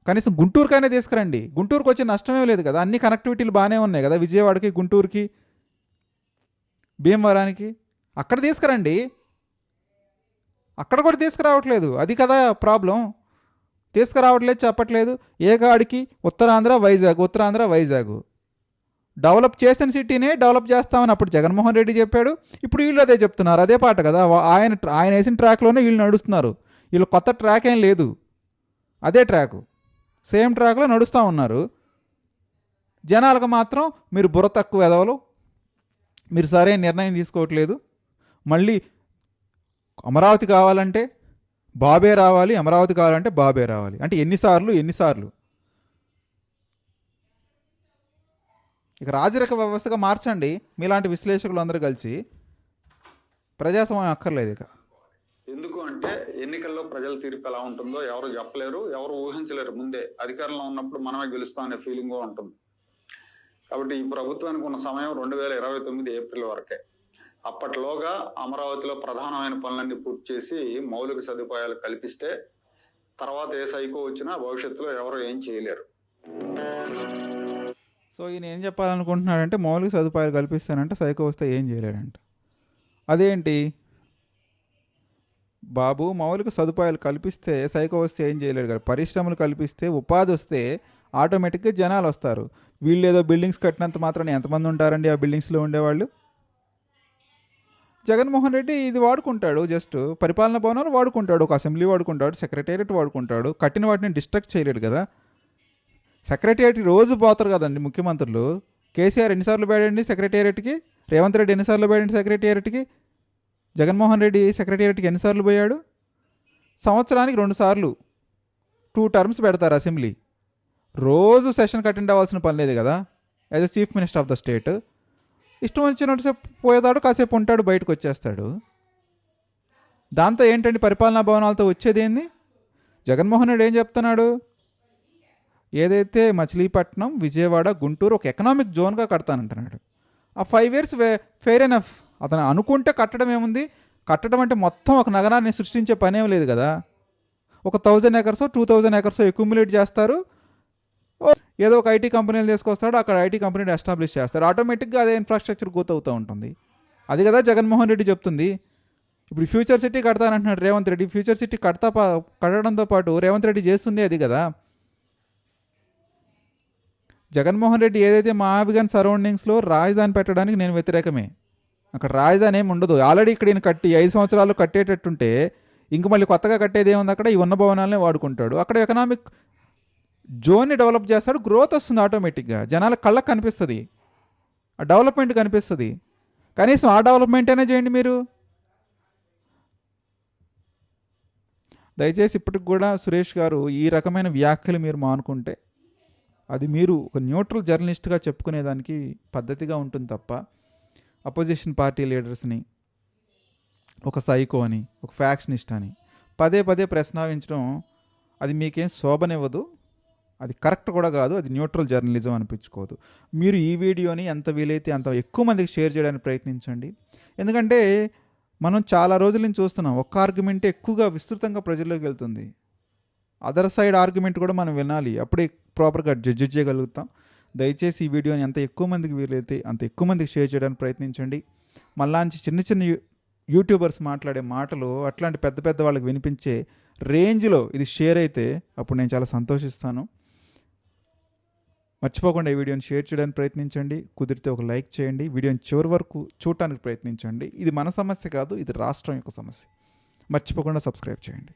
కనీసం గుంటూరుకైనా తీసుకురండి. గుంటూరుకు వచ్చే నష్టమే లేదు కదా, అన్ని కనెక్టివిటీలు బాగానే ఉన్నాయి కదా, విజయవాడకి, గుంటూరుకి, భీమవరానికి. అక్కడ తీసుకురండి, అక్కడ కూడా తీసుకురావట్లేదు. అది కదా ప్రాబ్లం. తీసుకురావట్లేదు, చెప్పట్లేదు. ఏ గాడికి ఉత్తరాంధ్ర వైజాగ్ డెవలప్ చేసిన సిటీనే డెవలప్ చేస్తామని అప్పుడు జగన్మోహన్ రెడ్డి చెప్పాడు, ఇప్పుడు వీళ్ళు అదే చెప్తున్నారు. అదే పాట కదా, ఆయన వేసిన ట్రాక్లోనే వీళ్ళు నడుస్తున్నారు. వీళ్ళు కొత్త ట్రాక్ ఏం లేదు, అదే ట్రాకు, సేమ్ ట్రాక్లో నడుస్తూ ఉన్నారు. జనాలకు మాత్రం మీరు బుర్ర తక్కువ ఎదవలు, మీరు సరైన నిర్ణయం తీసుకోవట్లేదు, మళ్ళీ అమరావతి కావాలంటే బాబే రావాలి, అమరావతి కావాలంటే బాబే రావాలి అంటే ఎన్నిసార్లు. ఇక రాజరిక వ్యవస్థగా మార్చండి మీలాంటి విశ్లేషకులు అందరూ కలిసి. ప్రజాస్వామ్యం అక్కర్లేదు ఇక. ఎందుకు అంటే ఎన్నికల్లో ప్రజల తీర్పు ఎలా ఉంటుందో ఎవరు చెప్పలేరు, ఎవరు ఊహించలేరు. ముందే అధికారంలో ఉన్నప్పుడు మనమే గెలుస్తాం అనే ఫీలింగ్ ఉంటుంది. కాబట్టి ఈ ప్రభుత్వానికి ఉన్న సమయం 2029 ఏప్రిల్ వరకే. అప్పట్లోగా అమరావతిలో ప్రధానమైన పనులన్నీ పూర్తి చేసి మౌలిక సదుపాయాలు కల్పిస్తే తర్వాత ఏ సైకో వచ్చినా భవిష్యత్తులో ఎవరు ఏం చేయలేరు. సో ఈయన ఏం చెప్పాలనుకుంటున్నాడంటే మౌలిక సదుపాయాలు కల్పిస్తానంటే సైకో వస్తే ఏం చేయలేడంట. అదేంటి బాబు, మౌలిక సదుపాయాలు కల్పిస్తే సైకో వస్తే ఏం చేయలేడు కదా. పరిశ్రమలు కల్పిస్తే, ఉపాధి వస్తే ఆటోమేటిక్గా జనాలు వస్తారు. వీళ్ళు ఏదో బిల్డింగ్స్ కట్టినంత మాత్రాన్ని ఎంతమంది ఉంటారండి ఆ బిల్డింగ్స్లో ఉండేవాళ్ళు? జగన్మోహన్ రెడ్డి ఇది వాడుకుంటాడు, జస్ట్ పరిపాలనా భవనాలు వాడుకుంటాడు, ఒక అసెంబ్లీ వాడుకుంటాడు, సెక్రటేరియట్ వాడుకుంటాడు. కట్టిన వాటిని డిస్ట్రక్ట్ చేయలేడు కదా. సెక్రటేరియట్ రోజు పోతారు కదండి ముఖ్యమంత్రులు. కేసీఆర్ ఎన్నిసార్లు పోయాడండి సెక్రటేరియట్కి? రేవంత్ రెడ్డి ఎన్నిసార్లు పోయాడండి సెక్రటేరియట్కి? జగన్మోహన్ రెడ్డి సెక్రటేరియట్కి ఎన్నిసార్లు పోయాడు? సంవత్సరానికి 2 సార్లు 2 టర్మ్స్ పెడతారు అసెంబ్లీ. రోజు సెషన్ అటెండ్ అవ్వాల్సిన పని లేదు కదా as a chief minister of the state. ఇష్టం వచ్చినట్టు సేపు పోయేతాడు, కాసేపు ఉంటాడు, బయటకు వచ్చేస్తాడు. దాంతో ఏంటండి పరిపాలనా భవనాలతో వచ్చేది ఏంది? జగన్మోహన్ రెడ్డి ఏం చెప్తున్నాడు? ఏదైతే మచిలీపట్నం, విజయవాడ, గుంటూరు ఒక ఎకనామిక్ జోన్గా కడతానంటున్నాడు. ఆ 5 years ఫెయిర్ ఎనఫ్. అతను అనుకుంటే కట్టడం ఏముంది? కట్టడం అంటే మొత్తం ఒక నగరాన్ని సృష్టించే పనేం లేదు కదా. ఒక 1000 acres 2000 acres అక్యుములేట్ చేస్తారు, ఏదో ఒక ఐటీ కంపెనీలు తీసుకొస్తాడు, అక్కడ ఐటీ కంపెనీని ఎస్టాబ్లిష్ చేస్తారు, ఆటోమేటిక్గా అదే ఇన్ఫ్రాస్ట్రక్చర్ గ్రోత్ అవుతూ ఉంటుంది. అది కదా జగన్మోహన్ రెడ్డి చెప్తుంది. ఇప్పుడు ఫ్యూచర్ సిటీ కడతానంటున్నాడు రేవంత్ రెడ్డి. ఫ్యూచర్ సిటీ కట్టడంతో పాటు రేవంత్ రెడ్డి చేస్తుంది అది కదా. జగన్మోహన్ రెడ్డి ఏదైతే మహాభిగన్ సరౌండింగ్స్లో రాజధాని పెట్టడానికి నేను వ్యతిరేకమే. అక్కడ రాజధాని ఏమి ఉండదు. ఆల్రెడీ ఇక్కడ ఈయన కట్టి 5 సంవత్సరాలు కట్టేటట్టుంటే ఇంక మళ్ళీ కొత్తగా కట్టేది ఏముంది? అక్కడ ఈ ఉన్న భవనాలనే వాడుకుంటాడు. అక్కడ ఎకనామిక్ జోన్ని డెవలప్ చేస్తాడు, గ్రోత్ వస్తుంది ఆటోమేటిక్గా, జనాల కళ్ళకు కనిపిస్తుంది, ఆ డెవలప్మెంట్ కనిపిస్తుంది. కనీసం ఆ డెవలప్మెంట్ అయినా చేయండి మీరు. దయచేసి ఇప్పటికి కూడా సురేష్ గారు ఈ రకమైన వ్యాఖ్యలు మీరు మానుకుంటే అది మీరు ఒక న్యూట్రల్ జర్నలిస్ట్గా చెప్పుకునేదానికి పద్ధతిగా ఉంటుంది తప్ప అపోజిషన్ పార్టీ లీడర్స్ని ఒక సైకో అని, ఒక ఫ్యాక్షనిస్ట్ అని పదే పదే ప్రస్తావించడం అది మీకేం శోభనివ్వదు, అది కరెక్ట్ కూడా కాదు, అది న్యూట్రల్ జర్నలిజం అనిపించుకోదు. మీరు ఈ వీడియోని ఎంత వీలైతే అంత ఎక్కువ మందికి షేర్ చేయడానికి ప్రయత్నించండి. ఎందుకంటే మనం చాలా రోజుల నుంచి చూస్తున్నాం, ఒక్క ఆర్గ్యుమెంటే ఎక్కువగా విస్తృతంగా ప్రజల్లోకి వెళ్తుంది. అదర్ సైడ్ ఆర్గ్యుమెంట్ కూడా మనం వినాలి, అప్పుడే ప్రాపర్గా జడ్జ్ చేయగలుగుతాం. దయచేసి ఈ వీడియోని ఎంత ఎక్కువ మందికి వీలైతే అంత ఎక్కువ మందికి షేర్ చేయడానికి ప్రయత్నించండి. మళ్ళాంచి చిన్న చిన్న యూట్యూబర్స్ మాట్లాడే మాటలు అట్లాంటి పెద్ద పెద్ద వాళ్ళకి వినిపించే రేంజ్లో ఇది షేర్ అయితే అప్పుడు నేను చాలా సంతోషిస్తాను. మర్చిపోకుండా ఈ వీడియోని షేర్ చేయడానికి ప్రయత్నించండి. కుదిరితే ఒక లైక్ చేయండి. వీడియోని చివరి వరకు చూడటానికి ప్రయత్నించండి. ఇది మన సమస్య కాదు, ఇది రాష్ట్రం యొక్క సమస్య. మర్చిపోకుండా సబ్స్క్రైబ్ చేయండి.